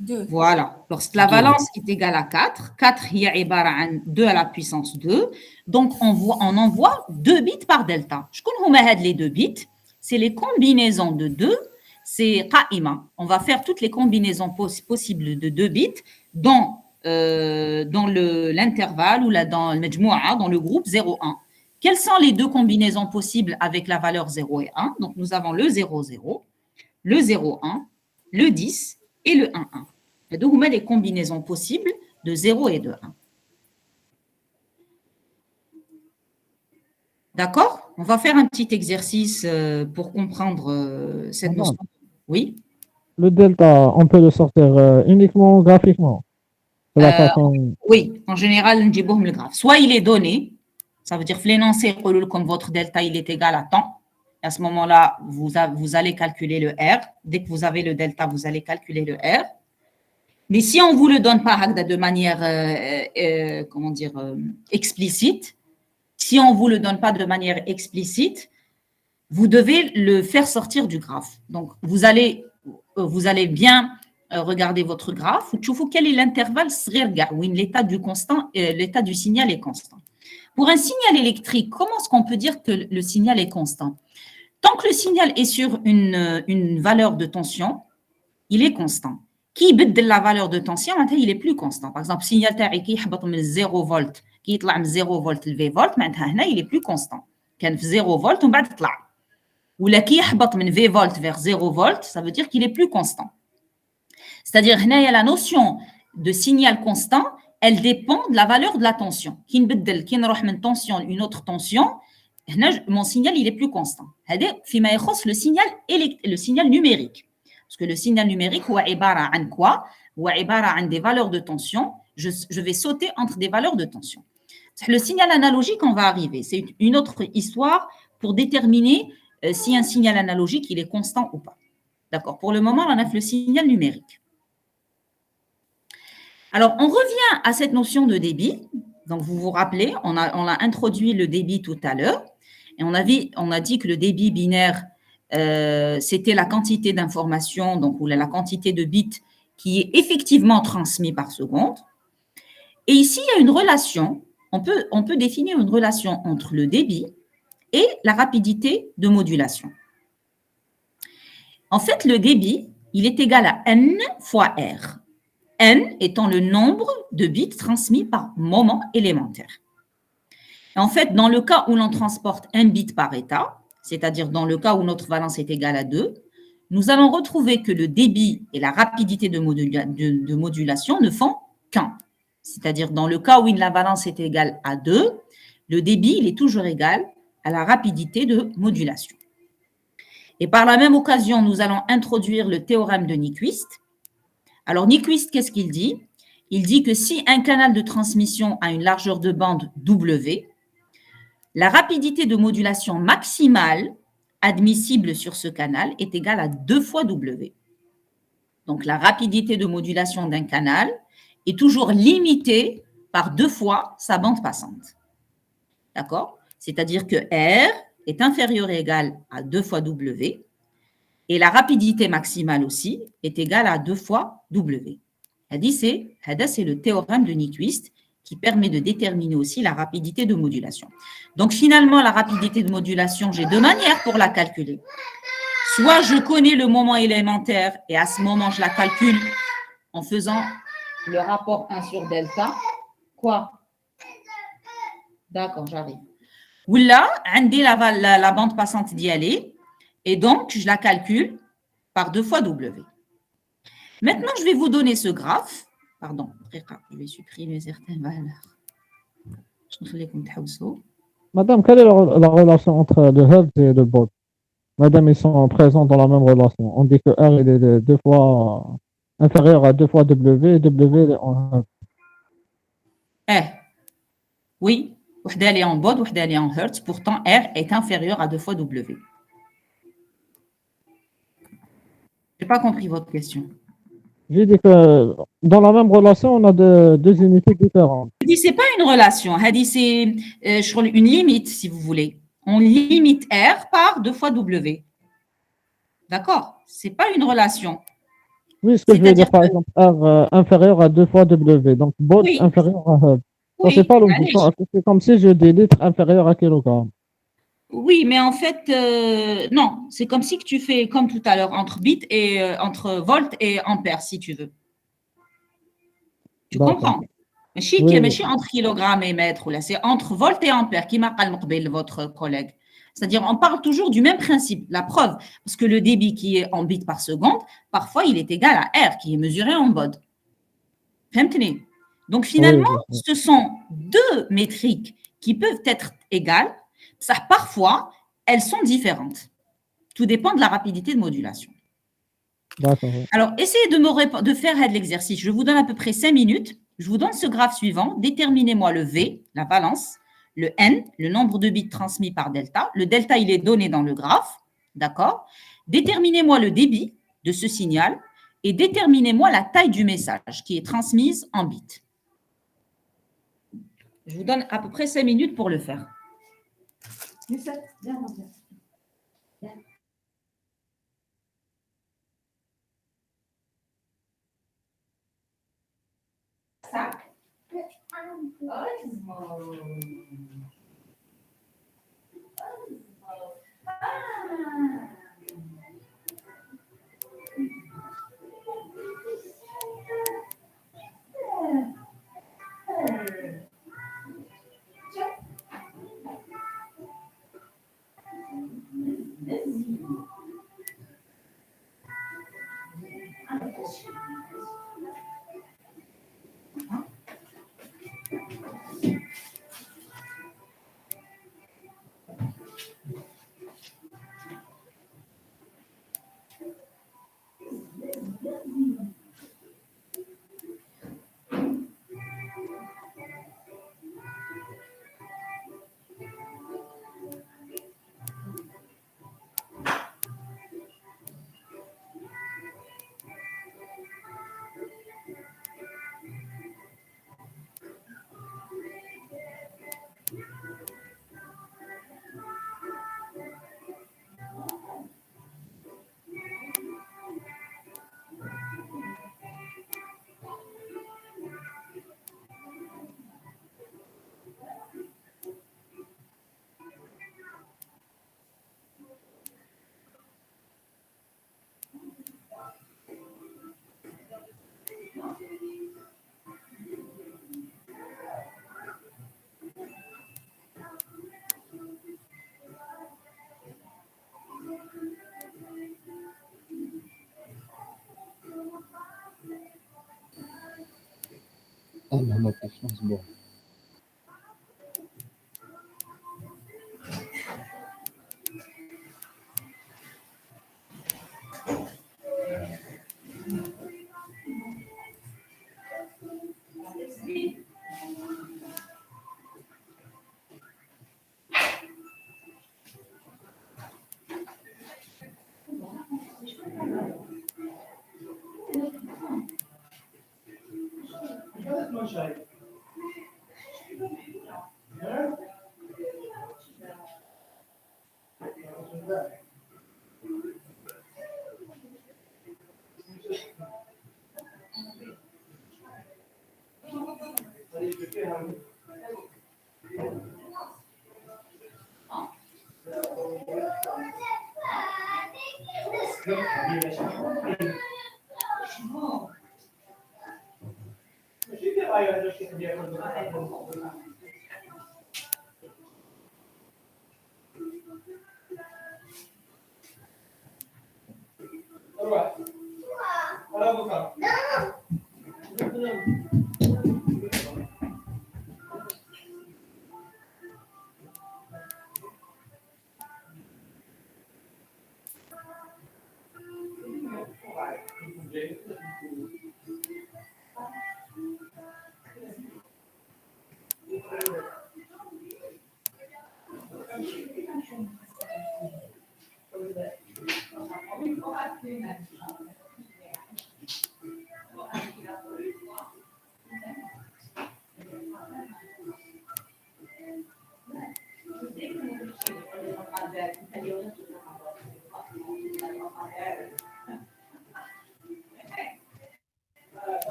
2. Voilà. Lorsque la valence est égale à 4, 4 est égal à 2 à la puissance 2. Donc, on envoie 2 bits par delta. Je connais les 2 bits. C'est les combinaisons de 2. C'est qaima. On va faire toutes les combinaisons possibles de 2 bits dans l'intervalle ou dans le majmoua, dans le groupe 0,1. Quelles sont les deux combinaisons possibles avec la valeur 0 et 1? Donc, nous avons le 0, 0, le 0, 1, le 10 et le 1, 1. Et donc, on met les combinaisons possibles de 0 et de 1. D'accord? On va faire un petit exercice pour comprendre cette notion. Oui? Le delta, on peut le sortir uniquement graphiquement. C'est la façon... Oui, en général, on dit le graphe. Soit il est donné, ça veut dire l'énoncé comme votre delta, il est égal à temps. À ce moment-là, vous allez calculer le R. Dès que vous avez le delta, vous allez calculer le R. Mais si on ne vous le donne pas de manière explicite, si on ne vous le donne pas de manière explicite, vous devez le faire sortir du graphe. Donc, vous allez bien regarder votre graphe. Vous trouvez quel est l'intervalle où l'état du constant, l'état du signal est constant. Pour un signal électrique, comment est-ce qu'on peut dire que le signal est constant? Tant que le signal est sur une valeur de tension, il est constant. Qui baisse la valeur de tension, il est plus constant. Par exemple, le signal qui est 0 volt, qui est 0 volt, le V volt, il est plus constant. Quand 0 volt, on va يطلع. Ou là qui est V volt vers 0 volt, ça veut dire qu'il est plus constant. C'est-à-dire, la notion de signal constant, elle dépend de la valeur de la tension. Qui نبدل كي نروح من tension une autre tension, mon signal il est plus constant. هذا فيما يخص le signal numérique. Parce que le signal numérique هو عبارة عن quoi? هو عبارة عن des valeurs de tension. Je vais sauter entre des valeurs de tension. Le signal analogique, on va arriver. C'est une autre histoire pour déterminer si un signal analogique il est constant ou pas. D'accord. Pour le moment, on a le signal numérique. Alors, on revient à cette notion de débit. Donc, vous vous rappelez, on a introduit le débit tout à l'heure. Et on a dit que le débit binaire, c'était la quantité d'informations, donc ou la quantité de bits qui est effectivement transmis par seconde. Et ici, il y a une relation. On peut définir une relation entre le débit et la rapidité de modulation. En fait, le débit, il est égal à n fois r. N étant le nombre de bits transmis par moment élémentaire. Et en fait, dans le cas où l'on transporte un bit par état, c'est-à-dire dans le cas où notre valence est égale à 2, nous allons retrouver que le débit et la rapidité de modulation ne font qu'un. C'est-à-dire dans le cas où la valence est égale à 2, le débit il est toujours égal à la rapidité de modulation. Et par la même occasion, nous allons introduire le théorème de Nyquist. Alors, Nyquist, qu'est-ce qu'il dit? Il dit que si un canal de transmission a une largeur de bande W, la rapidité de modulation maximale admissible sur ce canal est égale à 2 fois W. Donc, la rapidité de modulation d'un canal est toujours limitée par 2 fois sa bande passante. D'accord? C'est-à-dire que R est inférieur ou égal à 2 fois W et la rapidité maximale aussi est égale à 2 fois W. C'est le théorème de Nyquist qui permet de déterminer aussi la rapidité de modulation. Donc, finalement, la rapidité de modulation, j'ai deux manières pour la calculer. Soit je connais le moment élémentaire et à ce moment, je la calcule en faisant le rapport 1 sur delta. Quoi? D'accord, j'arrive. Ou là, la bande passante d'y aller et donc, je la calcule par 2 fois W. Maintenant, je vais vous donner ce graphe. Pardon, je vais supprimer certaines valeurs. Madame, quelle est la relation entre le Hertz et le Bode? Madame, ils sont présents dans la même relation. On dit que R il est 2 fois inférieur à 2 fois W et W est en Hertz. Oui, une est en Bode, une est en Hertz. Pourtant, R est inférieur à 2 fois W. Je n'ai pas compris votre question. J'ai dit que dans la même relation, on a deux unités différentes. Je dis, ce n'est pas une relation. C'est une limite, si vous voulez. On limite R par 2 fois W. D'accord? Ce n'est pas une relation. Oui, ce que je veux dire, par exemple, R inférieur à 2 fois W. Donc, Bode Oui. inférieur à Hertz. Oui, c'est pas logique. C'est comme si je dis litre inférieur à kilogramme. Oui, mais en fait, non. C'est comme si que tu fais, comme tout à l'heure, entre bits et entre volts et ampères, si tu veux. Tu comprends? Mais entre kilogramme et mètre, là, c'est entre volts et ampères. Qui m'a votre collègue? C'est-à-dire, on parle toujours du même principe. La preuve, parce que le débit qui est en bits par seconde, parfois, il est égal à R, qui est mesuré en baud. Donc, finalement, ce sont deux métriques qui peuvent être égales. Ça, parfois, elles sont différentes. Tout dépend de la rapidité de modulation. Alors, essayez de faire l'exercice. Je vous donne à peu près 5 minutes. Je vous donne ce graphe suivant. Déterminez-moi le V, la valence, le N, le nombre de bits transmis par delta. Le delta, il est donné dans le graphe. D'accord? Déterminez-moi le débit de ce signal et déterminez-moi la taille du message qui est transmise en bits. Je vous donne à peu près 5 minutes pour le faire.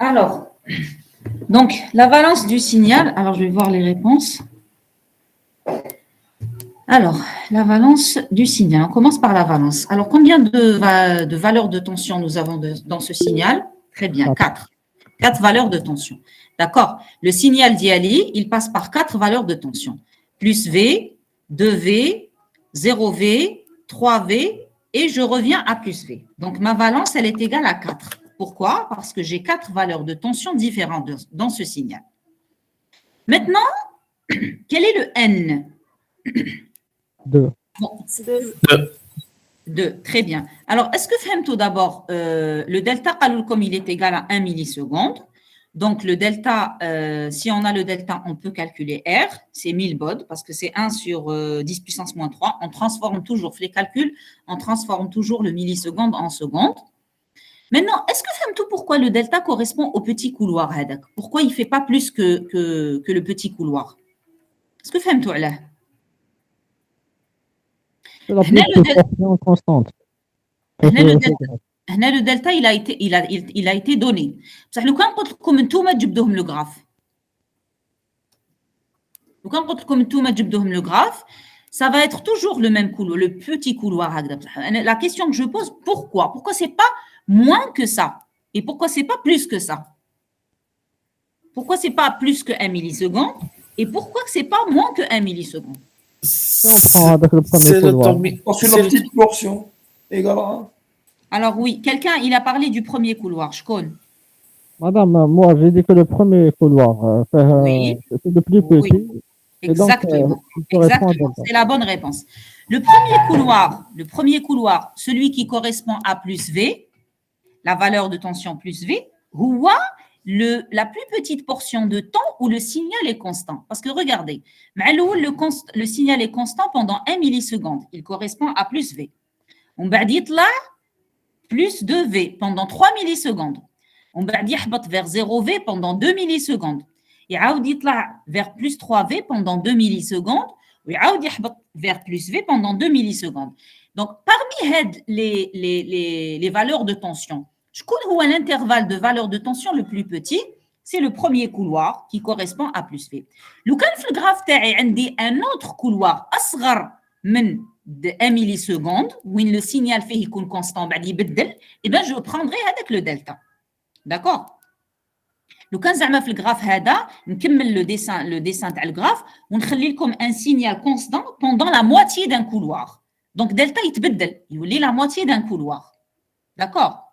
Alors, donc, la valence du signal. Alors, je vais voir les réponses. Alors, la valence du signal. On commence par la valence. Alors, combien de valeurs de tension nous avons dans ce signal? Très bien, 4. 4 valeurs de tension. D'accord. Le signal d'Yali, il passe par 4 valeurs de tension. Plus V, 2V, 0V, 3V, et je reviens à plus V. Donc, ma valence, elle est égale à 4. Pourquoi? Parce que j'ai 4 valeurs de tension différentes dans ce signal. Maintenant, quel est le N? 2. Bon, Deux. 2, très bien. Alors, est-ce que Femme tout d'abord, le delta, comme il est égal à 1 milliseconde, donc le delta, si on a le delta, on peut calculer R, c'est 1000 baud, parce que c'est 1 sur 10 puissance moins 3. On transforme toujours, les calculs, on transforme toujours le milliseconde en seconde. Maintenant, est-ce que Femme tout pourquoi le delta correspond au petit couloir? Pourquoi il ne fait pas plus que le petit couloir? Est-ce que Femme tout là? C'est la plus portion constante. هنا le delta il a été donné. بصح لو كان قلت لكم انتوما تجبدوهم لو غراف. لو كان قلت لكم انتوما تجبدوهم لو غراف, ça va être toujours le même couloir, le petit couloir هكذا. La question que je pose, pourquoi? Pourquoi c'est pas moins que ça? Et pourquoi c'est pas plus que ça? Pourquoi c'est pas plus que 1 milliseconde? Et pourquoi c'est pas moins que 1 milliseconde? C'est Parce que la petite portion égale à 1. Alors oui, quelqu'un, il a parlé du premier couloir, je connais. Madame, moi, j'ai dit que le premier couloir, Oui. c'est le plus petit. Oui. Exactement. Exactement. C'est la bonne réponse. Le premier couloir, celui qui correspond à plus V, la valeur de tension plus V, ou la plus petite portion de temps où le signal est constant. Parce que regardez, le signal est constant pendant 1 milliseconde. Il correspond à plus V. On va dire là, plus 2V pendant 3 millisecondes. On va dire vers 0V pendant 2 millisecondes. Et on va vers plus 3V pendant 2 millisecondes. Et on va vers plus V pendant 2 millisecondes. Donc, parmi les valeurs de tension, je connais l'intervalle de valeur de tension le plus petit, c'est le premier couloir qui correspond à plus V. Le cas في الgraphe تاعي عندي un autre couloir أصغر من 1 milliseconde, où le signal fait qu'il est constant, et bien je prendrai avec le delta. D'accord? لو كان زعما في الجراف هذا نكمل le dessin تاع الجراف ونخلي لكم un signal constant pendant la moitié d'un couloir. Donc delta يتبدل يولي la moitié d'un couloir. D'accord?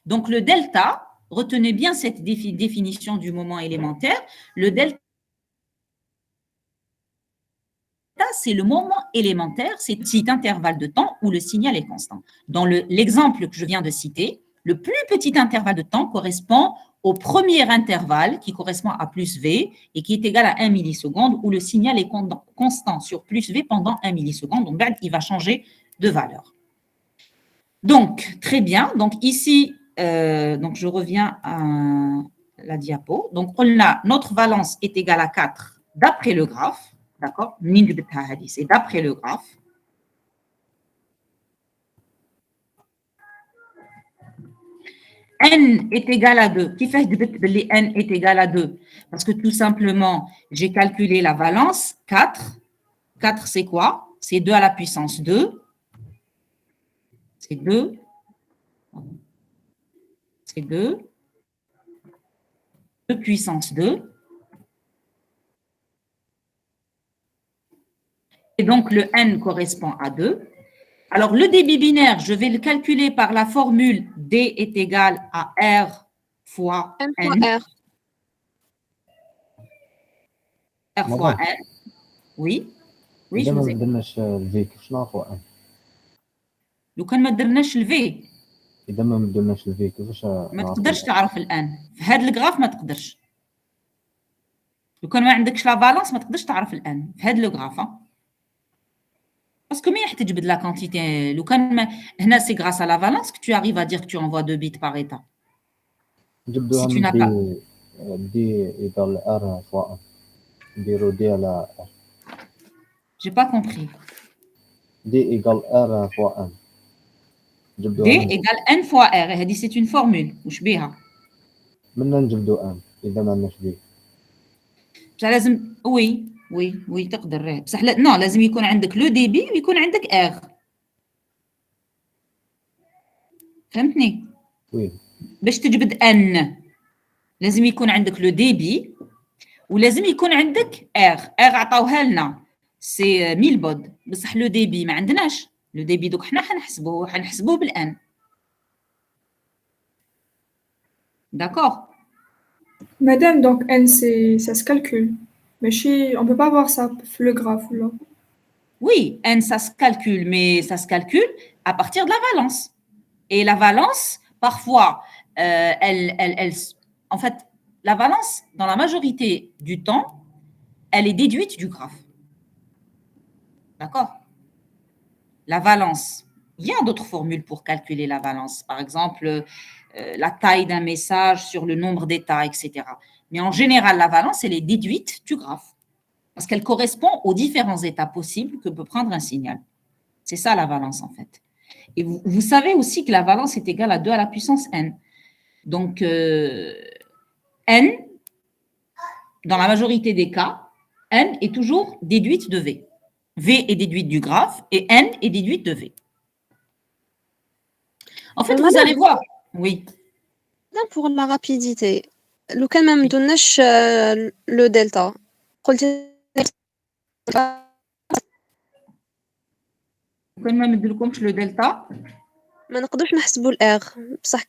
Donc le delta retenez bien cette définition du moment élémentaire. Le delta, c'est le moment élémentaire, c'est un petit intervalle de temps où le signal est constant. Dans l'exemple que je viens de citer, le plus petit intervalle de temps correspond au premier intervalle qui correspond à plus V et qui est égal à 1 milliseconde où le signal est constant sur plus V pendant 1 milliseconde. Donc, il va changer de valeur. Donc, très bien. Donc, ici, donc je reviens à la diapo. Donc, on a notre valence est égale à 4 d'après le graphe. D'accord? C'est d'après le graphe. N est égal à 2. Qui fait que N est égal à 2? Parce que tout simplement, j'ai calculé la valence, 4. 4, c'est quoi? C'est 2 à la puissance 2. C'est 2. C'est 2. 2 puissance 2. Et donc, le N correspond à 2. Alors, le débit binaire, je vais le calculer par la formule D est égal à R fois N N. fois R. R fois N. Oui. Oui, je vous ai. لو كان ما درناش الفي اذا ما درناش الفي كيفاش ما تقدرش تعرف الان في هذا الجراف ما تقدرش لو كان ما عندكش لا بالانس ما تقدرش تعرف الان في هذا الجراف باسكو ما يحتاج تجبد لا كونتيتي لو كان ما هنا سي غراس ا لا بالانس que tu arrives à dire que tu envoies 2 bits par état نجبدوها من دي ايكال ار فوا نديرو دي على ار j'ai pas compris دي ايكال ار فوا ان D égale N fois R. هذه c'est une formule. وش بيها؟ منا نجبدو ان اذا ما عندناش في بصح لازم وي تقدر بصح نو لازم يكون عندك لو دي بي ويكون عندك ار فهمتني؟ وي باش تجبد ان لازم يكون عندك لو دي بي ولازم يكون عندك ار عطاوها لنا سي 1000 بود بصح لو دي بي ما عندناش لو ديبي دوك حنا حنحسبوه بالان d'accord Madame, donc N, ça se calcule. Mais on ne peut pas voir ça, le graphe là. oui n ça se calcule mais ça se calcule à partir de la valence et la valence parfois en fait la valence dans la majorité du temps elle est déduite du graphe d'accord. La valence, il y a d'autres formules pour calculer la valence. Par exemple, la taille d'un message sur le nombre d'états, etc. Mais en général, la valence, elle est déduite du graphe parce qu'elle correspond aux différents états possibles que peut prendre un signal. C'est ça la valence, en fait. Et vous savez aussi que la valence est égale à 2 à la puissance n. Donc, n, dans la majorité des cas, n est toujours déduite de V. V est déduite du graphe et N est déduite de V. En fait, vous allez voir. Oui. Pour la rapidité, لو كان ما مدوناش لو دلتا قلتي كان ما مدلكمش لو دلتا ما نقدرش نحسبوا الار بصح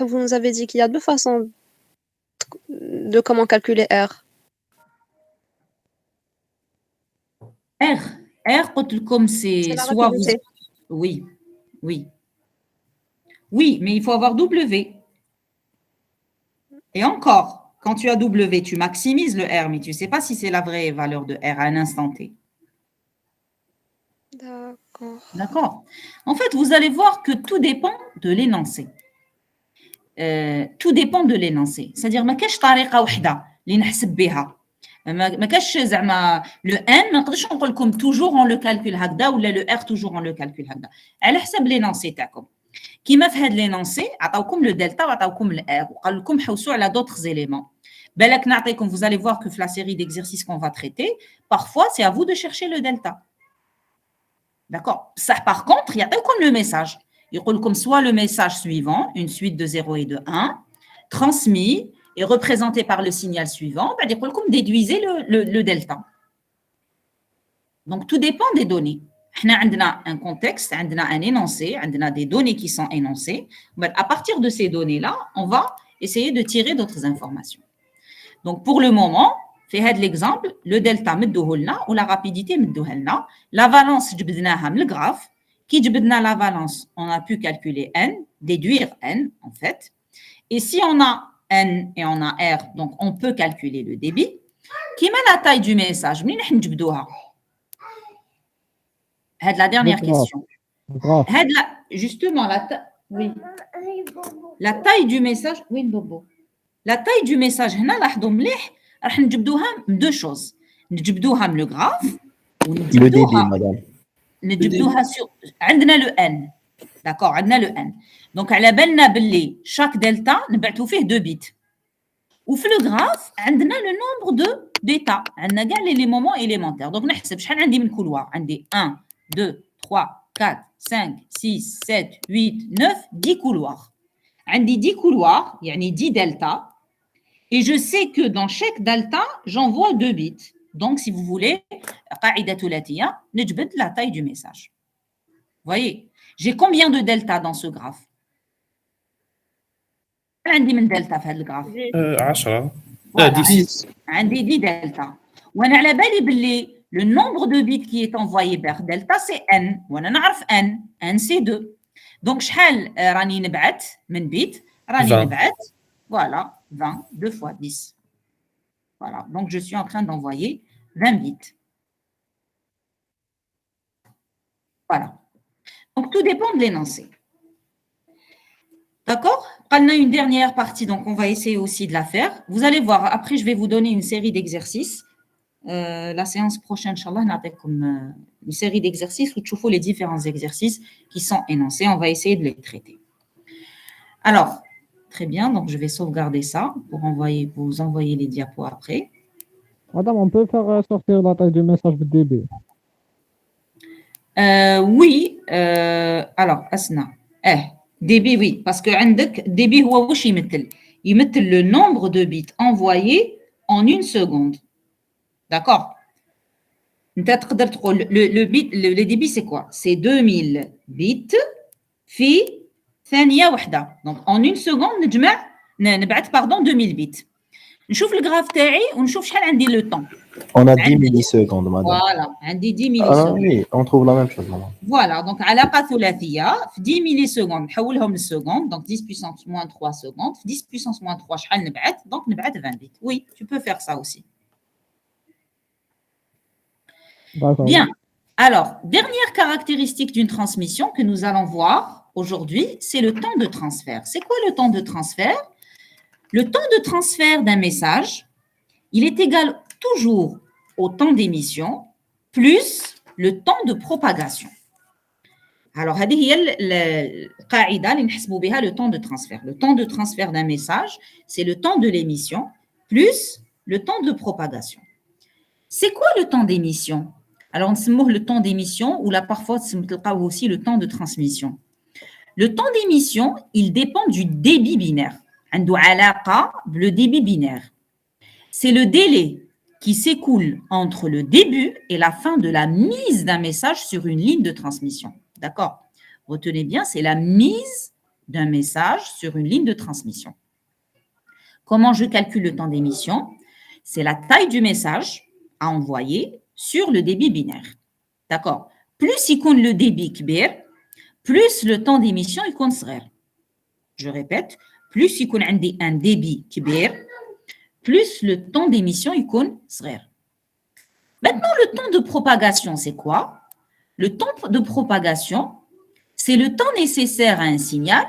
vous nous avez dit qu'il y a deux façons de comment calculer R. R, comme c'est soit vous... Oui. Oui, mais il faut avoir W. Et encore, quand tu as W, tu maximises le R, mais tu ne sais pas si c'est la vraie valeur de R à un instant T. D'accord. En fait, vous allez voir que tout dépend de l'énoncé. Tout dépend de l'énoncé. C'est-à-dire, ما كاش طريقة واحدة اللي نحسب بها. ما كاش زعما لو ان ما نقدرش نقول لكم توجور اون لو كالكول هكذا ولا لو ار توجور اون لو كالكول هكذا على حسب لينونسي تاعكم كيما في هاد لينونسي عطاوكم لو دلتا وعطاوكم الار وقال لكم حوسوا على دوطخ زيليمون بالك نعطيكم vous allez voir que في la série d'exercices qu'on va traiter parfois c'est à vous de chercher le delta d'accord ça par contre يعطيوكم le message يقول لكم soit le message suivant une suite de 0 et de 1 transmis est représenté par le signal suivant, déduisez le delta. Donc, tout dépend des données. On a un contexte, on a un énoncé, on a des données qui sont énoncées. À partir de ces données-là, on va essayez de tirer d'autres informations. Donc, pour le moment, fait l'exemple, le delta مدوهولنا ou la rapidité مدوهولنا, la valence جبدناها من le graphe, qui جبدنا la valence, on a pu calculer n, déduire n en fait. Et si on a n et on a r, donc on peut calculer le débit. Qui met la taille du message? منين نجبدوها? C'est la dernière question. Justement, oui. La taille du message, oui, Bobo. La taille du message, هنا لاحظوا مليح راح نجبدوها deux choses. نجبدوها من le graphe Le débit, madame. نجبدوها sur عندنا le n. D'accord, عندنا le n. Donc على بالنا باللي chaque delta نبعثوا فيه 2 bits. وفي le graphe عندنا le nombre de d'états. عندنا كاع les moments élémentaires. Donc نحسب شحال عندي من couloir. عندي 1 2 3 4 5 6 7 8 9 10 couloirs. عندي 10 couloirs, يعني 10 delta. Et je sais que dans chaque delta, j'envoie 2 bits. Donc, si vous voulez, قاعدة ثلاثية, نجبد la taille du message. Voyez, j'ai combien de delta dans ce graphe? عندي من delta في هذا الجراف. 10 Voilà. 10. عندي 10 delta. وانا على بالي باللي le nombre de bits qui est envoyé vers delta c'est n. وانا نعرف n. n c'est 2. Donc شحال راني نبعث من bit؟ راني 20. نبعث voilà 20 2 fois 10. Voilà. Donc je suis en train d'envoyer 20 bits. Voilà. Donc tout dépend de l'énoncé. D'accord? On a une dernière partie, donc on va essayer aussi de la faire. Vous allez voir, après je vais vous donner une série d'exercices. La séance prochaine, Inch'Allah, on a comme une série d'exercices où tu vois les différents exercices qui sont énoncés. On va essayer de les traiter. Alors, très bien, donc je vais sauvegarder ça pour vous envoyer les diapos après. Madame, on peut faire sortir la taille du message de débit. Oui, alors, Asna, débit, oui, parce que débit, il met le nombre de bits envoyés en 1 seconde. D'accord? Le débit, c'est quoi? C'est 2000 bits fi ثانية واحدة. Donc, en 1 seconde, نبعث 2000 bits. نشوف الجراف تاعي ونشوف شحال عندي le temps. On a 10 millisecondes, madame. Voilà, عندي 10 Ah millisecondes. oui, on trouve la même chose, madame. Voilà, donc علاقة ثلاثية في 10 millisecondes نحولهم للسكوند, donc 10 puissance moins 3 secondes, 10 puissance moins 3 شحال نبعث, donc نبعث 20 bits. Oui, tu peux faire ça aussi. Bien. Alors, dernière caractéristique d'une transmission que nous allons voir aujourd'hui, c'est le temps de transfert. C'est quoi le temps de transfert? Le temps de transfert d'un message, il est égal toujours au temps d'émission plus le temps de propagation. Alors, هذه هي القاعدة اللي نحسبوا بها le temps de transfert. Le temps de transfert d'un message, c'est le temps de l'émission plus le temps de propagation. C'est quoi le temps d'émission? Alors, on se moque le temps d'émission ou là, parfois, on aussi le temps de transmission. Le temps d'émission, il dépend du débit binaire. Le débit binaire. C'est le délai qui s'écoule entre le début et la fin de la mise d'un message sur une ligne de transmission. D'accord? Retenez bien, c'est la mise d'un message sur une ligne de transmission. Comment je calcule le temps d'émission? C'est la taille du message à envoyer sur le débit binaire. D'accord? Plus il compte le débit kbir, plus le temps d'émission il compte صغير. Je répète, plus il compte un débit kbir, plus le temps d'émission il compte صغير. Maintenant, le temps de propagation, c'est quoi? Le temps de propagation, c'est le temps nécessaire à un signal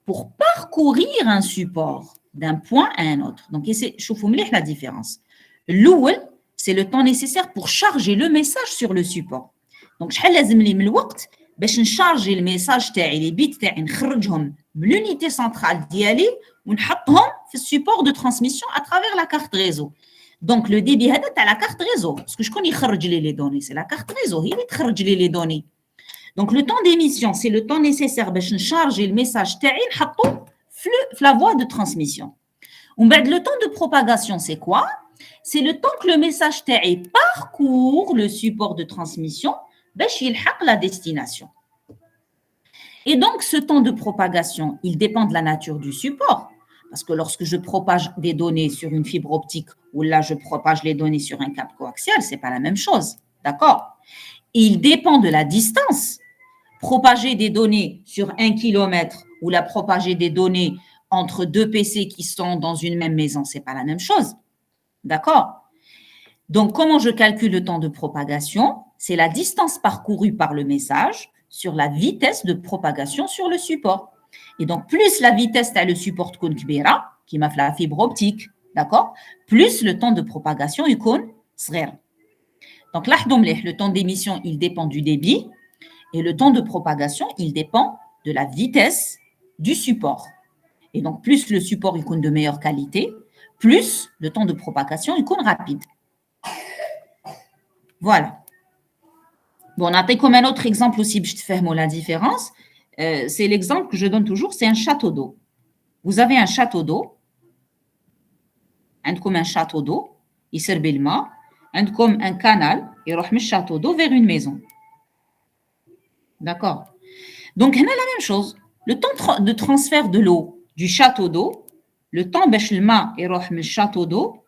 pour parcourir un support d'un point à un autre. Donc, شوفوا مليح la différence. الأول, c'est le temps nécessaire pour charger le message sur le support. Donc, شحال لازم لي من الوقت باش نشارجي الميساج تاعي لي بيت تاعي نخرجهم من l'unité centrale ديالي ونحطهم في السيبور دو ترانسميسيون à travers la carte réseau. Donc, le débit هذا تاع la carte réseau. Parce que شكون يخرج لي les données? C'est la carte réseau. هي اللي تخرج لي les données. Donc, le temps d'émission, c'est le temps nécessaire باش نشارجي الميساج تاعي نحطو في la voie de transmission. Le temps de propagation, c'est quoi? C'est le temps que le message تاعي parcourt le support de transmission باش يلحق la destination. Et donc, ce temps de propagation, il dépend de la nature du support. Parce que lorsque je propage des données sur une fibre optique ou là, je propage les données sur un câble coaxial, ce n'est pas la même chose. D'accord? Il dépend de la distance. Propager des données sur 1 kilomètre ou la propager des données entre deux PC qui sont dans une même maison, ce n'est pas la même chose. D'accord? Donc, comment je calcule le temps de propagation? C'est la distance parcourue par le message sur la vitesse de propagation sur le support. Et donc, plus la vitesse le support tkun kbira, qui m'a fait la fibre optique, d'accord? Plus le temps de propagation يكون صغير. Donc, le temps d'émission, il dépend du débit et le temps de propagation, il dépend de la vitesse du support. Et donc, plus le support est de meilleure qualité, plus le temps de propagation est rapide. Voilà. Bon, on a pris comme un autre exemple aussi, je te fais la différence. C'est l'exemple que je donne toujours, c'est un château d'eau. Vous avez un château d'eau, comme un château d'eau, il sert بالماء, comme un canal, il roule le château d'eau vers une maison. D'accord? Donc, on a la même chose. Le temps de transfert de l'eau du château d'eau, le temps باش الماء يروح من château d'eau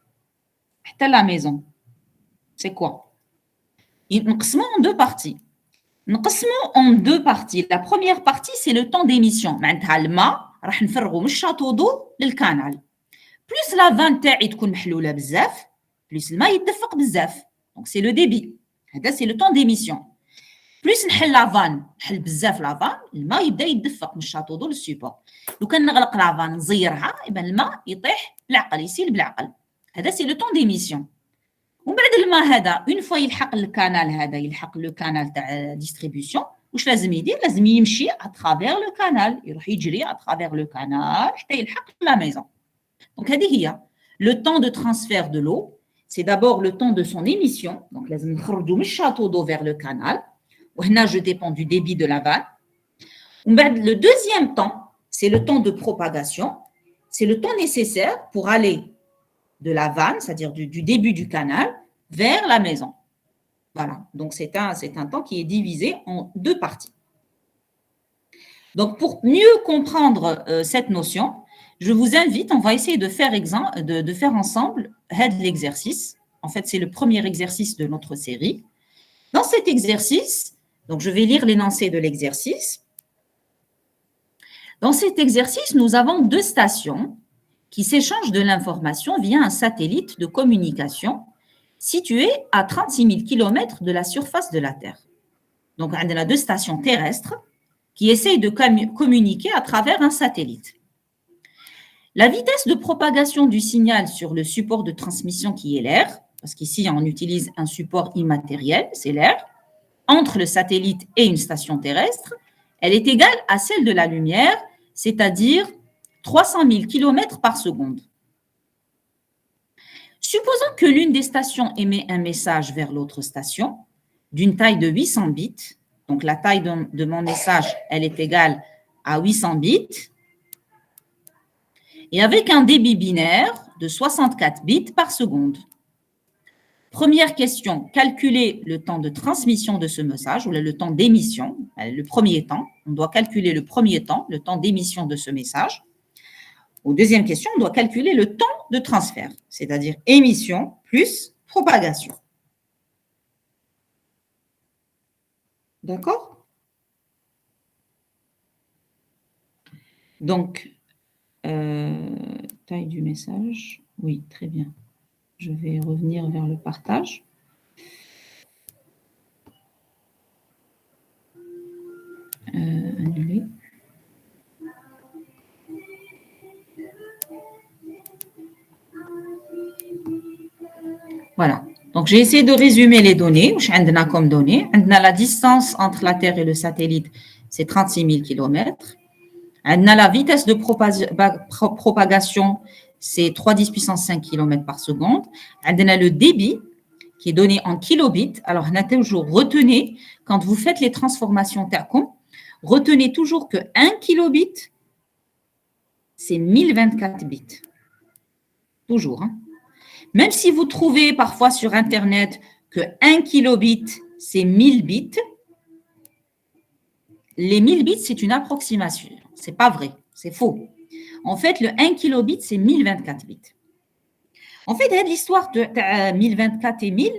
حتى la maison. C'est quoi? نقسموه en deux parties. نقسموه en deux parties. La première partie, c'est le temps d'émission. معناتها الماء راح نفرغوا من الشاطو دو للكانال. Plus la vanne تاعي تكون محلولة بزاف, plus الماء يتدفق بزاف. Donc c'est le débit. هذا c'est le temps d'émission. Plus نحل la vanne, نحل بزاف la vanne, الماء يبدا يتدفق من الشاطو دو للسوبور. لو كان نغلق la vanne نزيرها, يبقى الماء يطيح بالعقل, يسيل بالعقل. هذا c'est le temps d'émission. ومن بعد الماء هذا اون فوا يلحق الكانال هذا يلحق لو كانال تاع ديستريبيسيون واش لازم يدير لازم يمشي اترافير لو كانال يروح يجري اترافير لو كانال حتى يلحق لا ميزون دونك هذه هي لو طون دو ترانسفير دو لو سي دابور لو طون دو سون ايميسيون دونك لازم نخرجوا من الشاطو دو فير لو كانال وهنا جو ديبون دو ديبي دو لا فان ومن بعد لو دوزيام طون سي لو طون دو بروباغاسيون سي لو طون نيسيسير pour aller de la vanne, c'est-à-dire du début du canal, vers la maison. Voilà, donc c'est un temps qui est divisé en deux parties. Donc, pour mieux comprendre cette notion, je vous invite, on va essayer de faire ensemble l'exercice. En fait, c'est le premier exercice de notre série. Dans cet exercice, donc je vais lire l'énoncé de l'exercice. Dans cet exercice, nous avons deux stations qui s'échangent de l'information via un satellite de communication situé à 36 000 km de la surface de la Terre. Donc, on a deux stations terrestres qui essayent de communiquer à travers un satellite. La vitesse de propagation du signal sur le support de transmission qui est l'air, parce qu'ici, on utilise un support immatériel, c'est l'air, entre le satellite et une station terrestre, elle est égale à celle de la lumière, c'est-à-dire 300 000 km par seconde. Supposons que l'une des stations émet un message vers l'autre station d'une taille de 800 bits. Donc, la taille de mon message, elle est égale à 800 bits. Et avec un débit binaire de 64 bits par seconde. Première question, calculer le temps de transmission de ce message, ou le temps d'émission, le premier temps. On doit calculer le premier temps, le temps d'émission de ce message. Aux deuxième question, on doit calculer le temps de transfert, c'est-à-dire émission plus propagation. D'accord? Donc, taille du message. Oui, très bien. Je vais revenir vers le partage. Annuler. Voilà. Donc, j'ai essayé de résumer les données. On a comme données. On a la distance entre la Terre et le satellite, c'est 36 000 km. On a la vitesse de propagation, c'est 3,10 puissance 5 km par seconde. On a le débit qui est donné en kilobits. Alors, on a toujours, retenez, quand vous faites les transformations TERCOM, retenez toujours que 1 kilobit, c'est 1024 bits. Toujours, hein. Même si vous trouvez parfois sur Internet que 1 kilobit, c'est 1000 bits, les 1000 bits, c'est une approximation. Ce n'est pas vrai, c'est faux. En fait, le 1 kilobit, c'est 1024 bits. En fait, l'histoire de 1024 et 1000,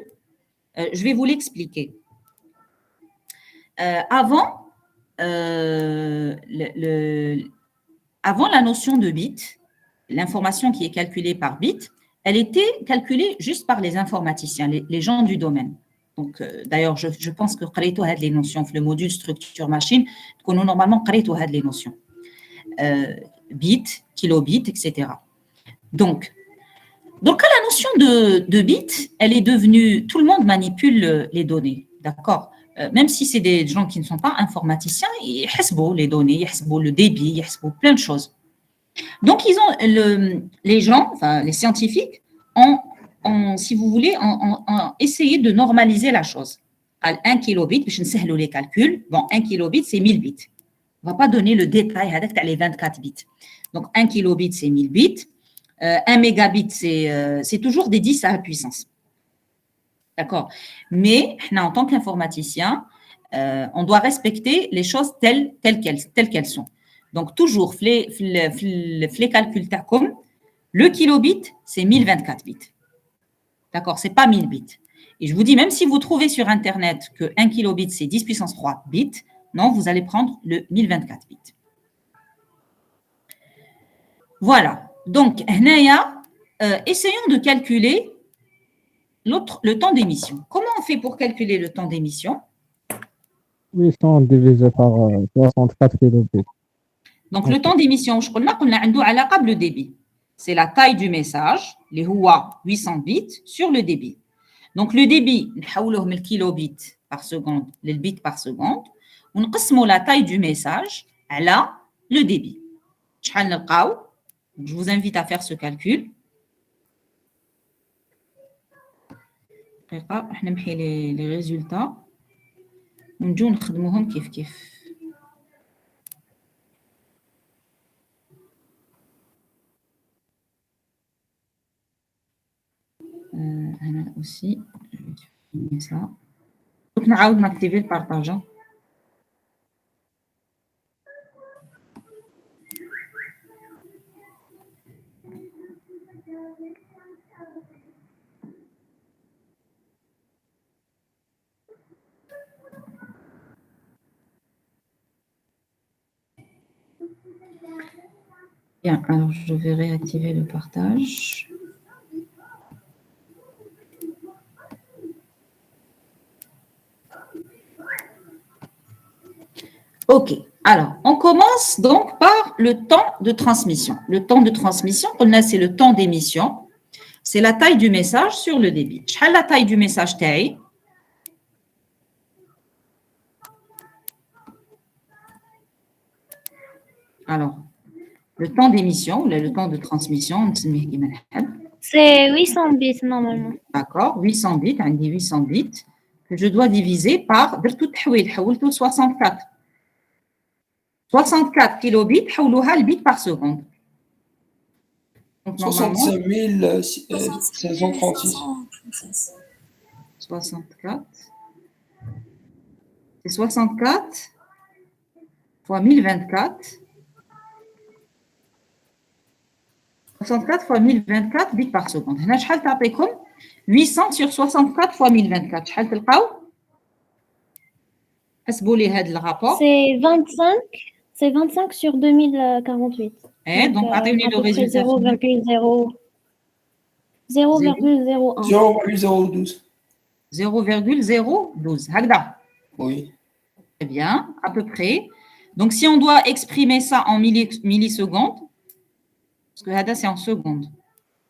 je vais vous l'expliquer. Avant la notion de bit, l'information qui est calculée par bit, elle était calculée juste par les informaticiens, les gens du domaine. Donc, d'ailleurs, je pense que قريتو هاد les notions, le module structure machine, qu'on a normalement قريتو هاد les notions. Bit, kilobit, etc. Donc, la notion de bit, elle est devenue, tout le monde manipule les données, d'accord? Même si c'est des gens qui ne sont pas informaticiens, ils يحسبوا les données, ils يحسبوا le débit, ils يحسبوا plein de choses. Donc, les gens, enfin les scientifiques, si vous voulez, ont essayé de normaliser la chose. À 1 kilobit, je ne les calculs. Bon, 1 kilobit, c'est 1000 bits. On ne va pas donner le détail avec les 24 bits. Donc, 1 kilobit, c'est 1000 bits. 1 mégabit, c'est toujours des 10 à la puissance. D'accord? Mais, en tant qu'informaticien, on doit respecter les choses telles qu'elles sont. Donc, toujours, les calculs TACOM, le kilobit, c'est 1024 bits. D'accord? Ce n'est pas 1000 bits. Et je vous dis, même si vous trouvez sur Internet que 1 kilobit, c'est 10 puissance 3 bits, non, vous allez prendre le 1024 bits. Voilà. Donc, essayons de calculer le temps d'émission. Comment on fait pour calculer le temps d'émission? 800 divisé par 64 kilobits. Donc, le temps d'émission, je connais qu'on a un le débit. C'est la taille du message, les 800 bits sur le débit. Donc, le débit, on le kilobit par seconde, le bit par seconde. On قسموا la taille du message à le débit. Je vous invite à faire ce calcul. نمحي les résultats. ونجو نخدموهم كيف. هنا aussi, je vais filmer ça. Donc, نعاود نactiver le partage. Bien, alors je vais réactiver le partage. OK. Alors, on commence donc par le temps de transmission. Le temps de transmission, c'est le temps d'émission. C'est la taille du message sur le débit. Quelle est la taille du message taille? Alors, le temps d'émission, le temps de transmission, c'est 800 bits normalement. D'accord, 800 bits, on dit 800 bits, que je dois diviser par 64. 64 kilobits, حولوها le bit par seconde. Donc, 65 536. 64. C'est 64 fois 1024. 64 fois 1024 bits par seconde. هنا شحال تعطيكم 800 sur 64 fois 1024. شحال تلقاو؟ حسبوا لي هذا الرابور. C'est 25 sur 2048. Eh, donc عطيوني le résultat. 0,012. 0,012. هكذا. Oui. Très bien, à peu près. Donc, si on doit exprimer ça en millisecondes, parce que هذا c'est en secondes.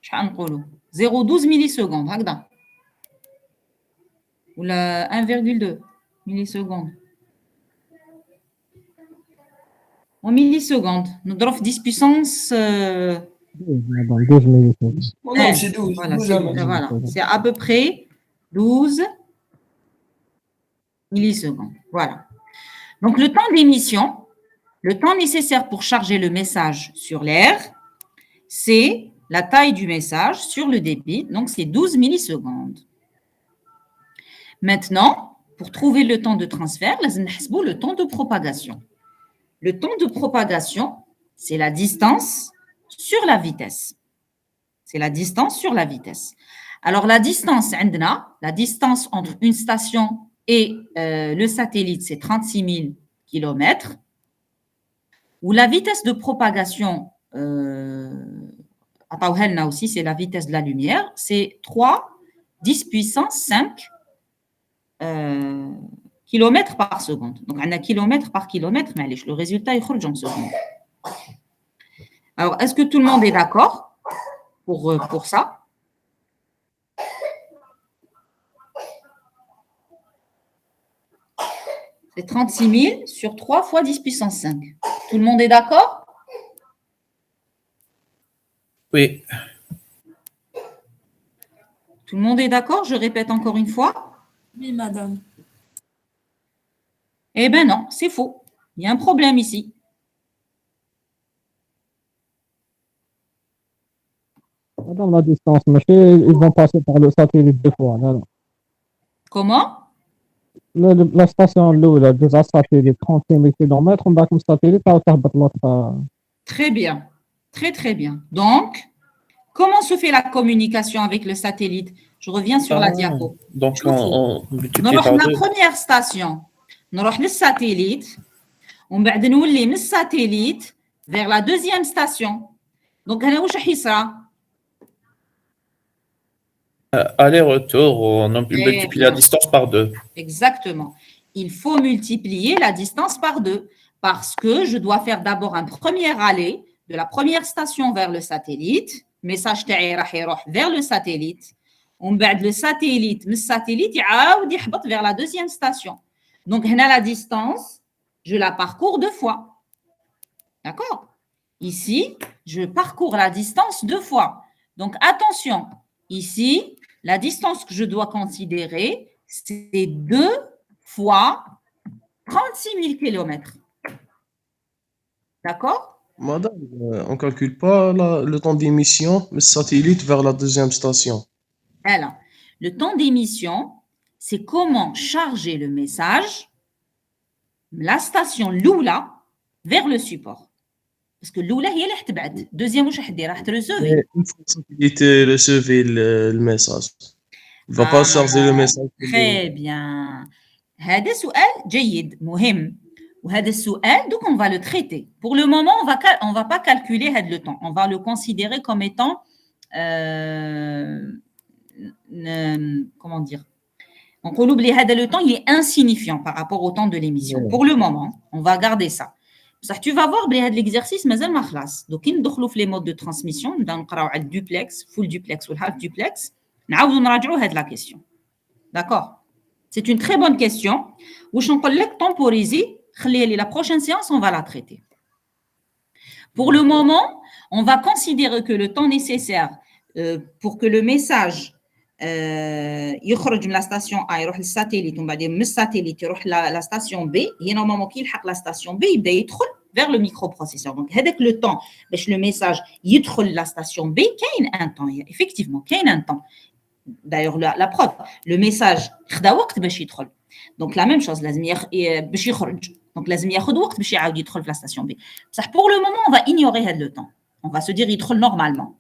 شحال نقولوا 0,12 millisecondes. هكذا. ولا 1,2 millisecondes. En millisecondes, nous avons 10 puissance. 12 millisecondes. Oh non, c'est 12. Voilà, 12 voilà. C'est à peu près 12 millisecondes. Voilà. Donc, le temps d'émission, le temps nécessaire pour charger le message sur l'air, c'est la taille du message sur le débit. Donc, c'est 12 millisecondes. Maintenant, pour trouver le temps de transfert, le temps de propagation. Le temps de propagation, c'est la distance sur la vitesse. C'est la distance sur la vitesse. Alors, la distance, la distance entre une station et le satellite, c'est 36 000 km. Ou la vitesse de propagation, aussi, c'est la vitesse de la lumière, c'est 3 10 puissance 5 km par seconde. Donc, on a kilomètre par kilomètre, mais le résultat est en seconde. Alors, est-ce que tout le monde est d'accord pour ça? C'est 36 000 sur 3 fois 10 puissance 5. Tout le monde est d'accord? Oui. Tout le monde est d'accord? Je répète encore une fois. Oui, madame. Eh bien non, c'est faux. Il y a un problème ici. Madame, la distance, monsieur, ils vont passer par le satellite 2 fois. Non, non. Comment? La station là, déjà satellite 36 000 km, on va comme satellite à l'autre. Très bien. Très, très bien. Donc, comment se fait la communication avec le satellite? Je reviens sur la diapo. Donc, on multiplie نروح par la 2. première station. نروح للساتellite. ومن بعد نولي من الساتellite vers la deuxième station. Donc, هنا واش راح يصرى؟ Aller-retour, on multiplie la distance par 2. Exactement. Il faut multiplier la distance par 2 parce que je dois faire d'abord un premier aller de la première station vers le satellite. Message تاعي راح يروح vers le satellite. ومن بعد le satellite, من الساتellite يعاود يهبط vers la deuxième station. Donc هنا la distance, je la parcours 2 fois. D'accord? Ici, je parcours la distance 2 fois. Donc attention, ici, la distance que je dois considérer, c'est 2 fois 36 000 km. D'accord? Madame, on ne calcule pas le temps d'émission, mais satellite vers la deuxième station. Alors, le temps d'émission, c'est comment charger le message, la station Lula, vers le support. Parce que Lula, il est le deuxième, je vais recevoir. Une fois le satellite recevait le message, il ne va pas charger le message. Très bien. هذا سؤال جيد مهم وهذا السؤال donc on va le traiter. Pour le moment, on va pas calculer le temps. On va le considérer comme étant comment dire? Donc on oublie le temps, il est insignifiant par rapport au temps de l'émission. Pour le moment, on va garder ça. Tu vas voir l'exercice مازال ما خلاص. Donc كي ندخلوا في les modes de transmission, نبداو نقراو على الدوبلكس, full duplex ou half duplex, نعاودوا نراجعوا هاد la question. D'accord? C'est une très bonne question. واش نقول لك temporiser, la prochaine séance on va la traiter. Pour le moment, on va considérer que le temps nécessaire pour que le message يخرج من la station A يروح للساتellite ومن بعدين من الساتellite يروح la station B, هي normalement كي يلحق la station B يبدا يدخل vers le microprocesseur. Donc هذاك le temps باش le message يدخل la station B كاين un temps, effectivement كاين un temps. D'ailleurs la preuve, le message خدا وقت باش يدخل. Donc la même chose لازم باش يخرج. Donc لازم ياخذ وقت باش يعاود يدخل في la station B. بصح pour le moment on va ignorer هذا le temps. On va se dire يدخل normalement.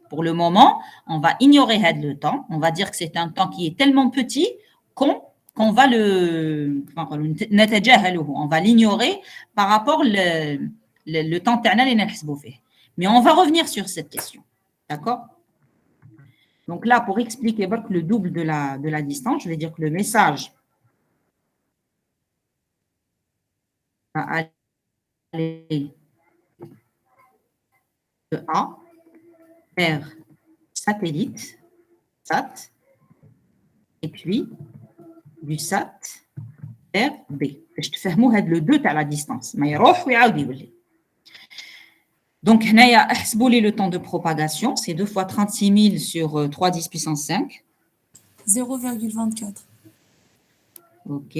Pour le moment, on va ignorer le temps. On va dire que c'est un temps qui est tellement petit qu'on va on va l'ignorer par rapport le temps ternal et mais on va revenir sur cette question. D'accord? Donc là, pour expliquer le double de la distance, je vais dire que le message va aller de A vers satellite, SAT, et puis du SAT vers B. Je te fais le 2 à la distance. Donc, le temps de propagation, c'est 2 fois 36 000 sur 3 10 puissance 5. 0,24. OK.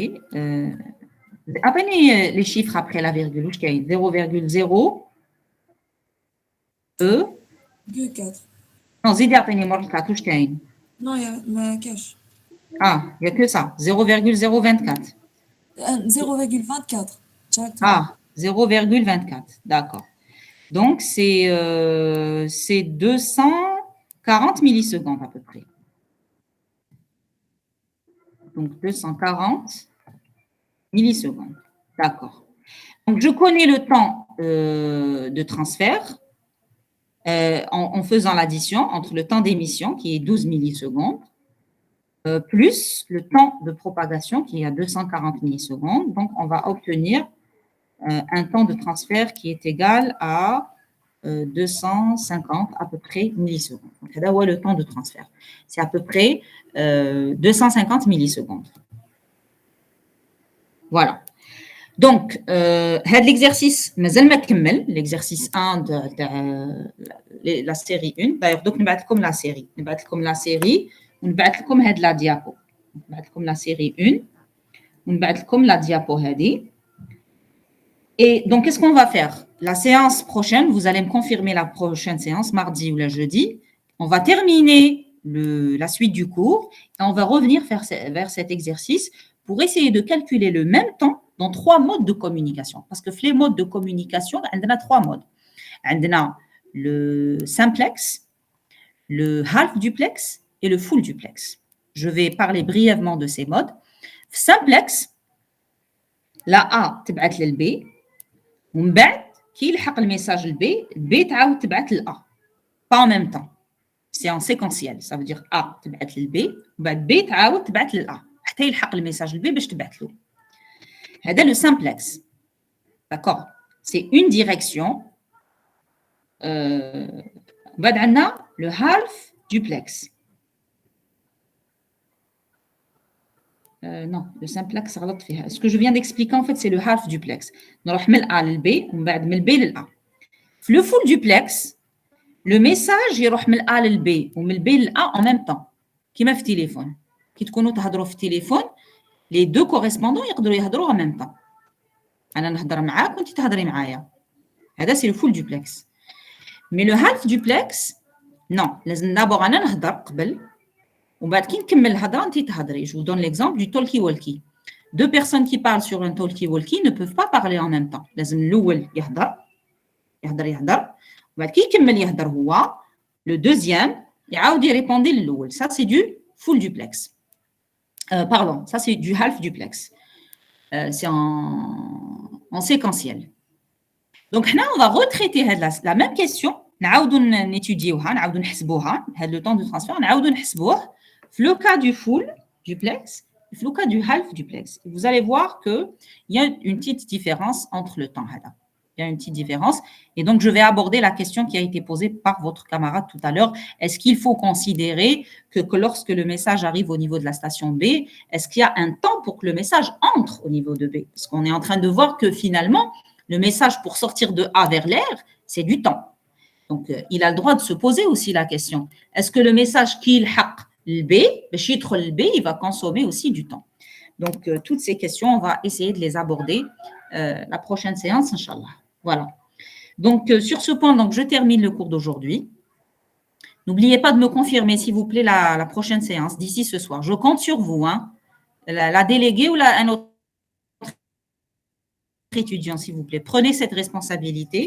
Apprenez les chiffres après la virgule. 0,0 E. 2,4. Non, زيدي اعطيني مرة ثلاثة واش كاين؟ Non, ما كاش. Il n'y a que ça, 0,024. 0,24. Ah, 0,24, d'accord. Donc, c'est 240 millisecondes à peu près. Donc, 240 millisecondes. D'accord. Donc, je connais le temps de transfert en faisant l'addition entre le temps d'émission, qui est 12 millisecondes, plus le temps de propagation, qui est à 240 millisecondes. Donc, on va obtenir un temps de transfert qui est égal à 250 à peu près millisecondes. Donc, c'est le temps de transfert. C'est à peu près 250 millisecondes. Voilà. Donc, l'exercice, l'exercice 1 de la série 1, d'ailleurs, donc, nous allons la série. Nous allons la série, nous allons la diapo. Nous allons la série 1, nous allons la diapo. Et donc, qu'est-ce qu'on va faire? La séance prochaine, vous allez me confirmer la prochaine séance, mardi ou le jeudi. On va terminer la suite du cours et on va revenir vers cet exercice pour essayer de calculer le même temps dans 3 modes de communication. Parce que les modes de communication, on a 3 modes. On a le simplex, le half duplex et le full duplex. Je vais parler brièvement de ces modes. Simplex, la A تبعت للB ومن بعد كي يلحق الميساج الB تعاود تبعت للA. Pas en même temps. C'est en séquentiel. Ça veut dire A تبعت للB وبعد B تعاود تبعت للA. حتى يلحق الميساج الB باش تبعت له. هذا le simplex. D'accord? C'est une direction. بعد عندنا le half duplex. Non, le simplex غلط فيها. Ce que je viens d'expliquer en fait c'est le half duplex. نروح من A للB ومن بعد من B للA. في le full duplex le message يروح من A للB ومن B للA en même temps. كيما في التليفون. كي تكونوا تهضروا في التليفون les deux correspondants يقدروا يهضروا en même temps. أنا نهضر معاك وأنت تهضري معايا. هذا c'est le full duplex. Mais le half duplex non, لازم d'abord أنا نهضر قبل وبعد كي نكمل الهضره انت تهضري. Je vous donne l'exemple du talkie-walkie. Deux personnes qui parlent sur un talkie-walkie ne peuvent pas parler en même temps. لازم الأول يهضر وبعد كي يكمل يهضر هو le deuxième يعاود يريبوندي للأول. Ça c'est du full duplex. Pardon, ça c'est du half duplex. C'est en séquentiel. Donc là on va retraiter la même question. نعاودوا نتيديوها نعاودوا نحسبوها. هذا le temps de transfert نعاودوا نحسبوه في le cas du full duplex et في le cas du half duplex. Vous allez voir qu'il y a une petite différence entre le temps. Il y a une petite différence. Et donc, je vais aborder la question qui a été posée par votre camarade tout à l'heure. Est-ce qu'il faut considérer que lorsque le message arrive au niveau de la station B, est-ce qu'il y a un temps pour que le message entre au niveau de B? Parce qu'on est en train de voir que finalement, le message pour sortir de A vers l'air, c'est du temps. Donc, il a le droit de se poser aussi la question. Est-ce que le message qu'il haq le B, le B, il va consommer aussi du temps? Donc, toutes ces questions, on va essayer de les aborder la prochaine séance, Inch'Allah. Voilà. Donc, sur ce point, donc, je termine le cours d'aujourd'hui. N'oubliez pas de me confirmer, s'il vous plaît, la prochaine séance d'ici ce soir. Je compte sur vous, hein, la déléguée ou un autre étudiant, s'il vous plaît. Prenez cette responsabilité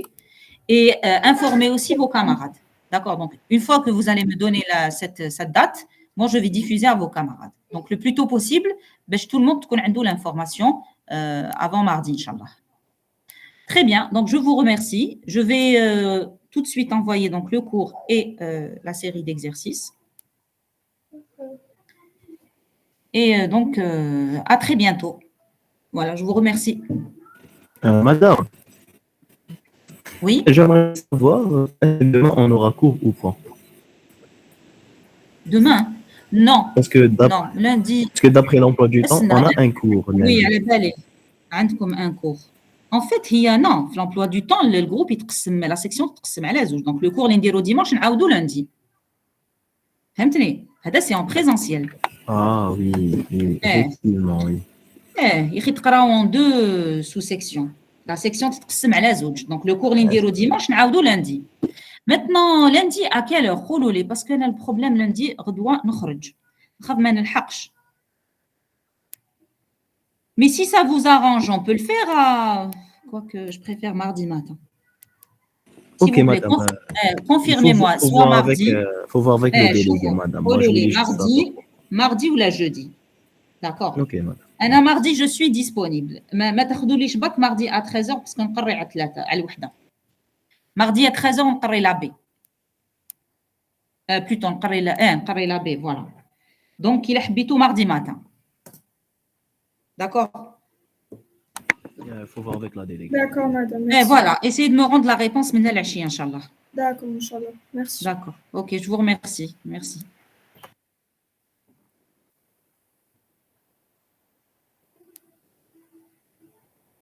et informez aussi vos camarades. D'accord? Donc, une fois que vous allez me donner cette date, moi, je vais diffuser à vos camarades. Donc, le plus tôt possible, tout le monde ait l'information avant mardi, Inch'Allah. Très bien. Donc, je vous remercie. Je vais tout de suite envoyer donc, le cours et la série d'exercices. Et donc, à très bientôt. Voilà, je vous remercie. Madame. Oui. J'aimerais savoir, demain, on aura cours ou pas? Demain? Non. Non, lundi. Parce que d'après l'emploi du temps, on a un cours. Oui, allez, allez. Comme un cours. En fait, il y a non. L'emploi du temps, le groupe, la section, donc le cours lundi au dimanche, on a lundi. C'est en présentiel. Ah oui, effectivement, oui. Il y en 2 sous-sections. La section تتقسم على زوج. Donc le cours اللي نديرو dimanche نعاودو lundi. Maintenant lundi à quelle heure قولوا لي parce que انا البروبليم lundi غدوه نخرج. نخاف ما نلحقش. Mais si ça vous arrange, on peut le faire à quoique je préfère mardi matin. S'il Ok, vous plaît, madame. confirmez-moi, Faut soit voir avec, mardi, faut voir avec le délégué, شوفوا، madame. Moi, قولوا je vous لي dis juste ça. mardi ou la jeudi. D'accord. Ok, madame. أنا mardi je suis disponible. ما تاخذوليش بك mardi à 13h parce que نقري على 3 على الوحدة. Mardi à 13h نقري la B. Plutôt نقري la B, voilà. Donc il حبيتو mardi matin. D'accord. Il faut voir avec la déléguée. D'accord, madame. Et Merci. voilà, essayez de me rendre la réponse من العشية إن شاء الله. D'accord, Inch'Allah. Merci. D'accord. Ok, je vous remercie. Merci.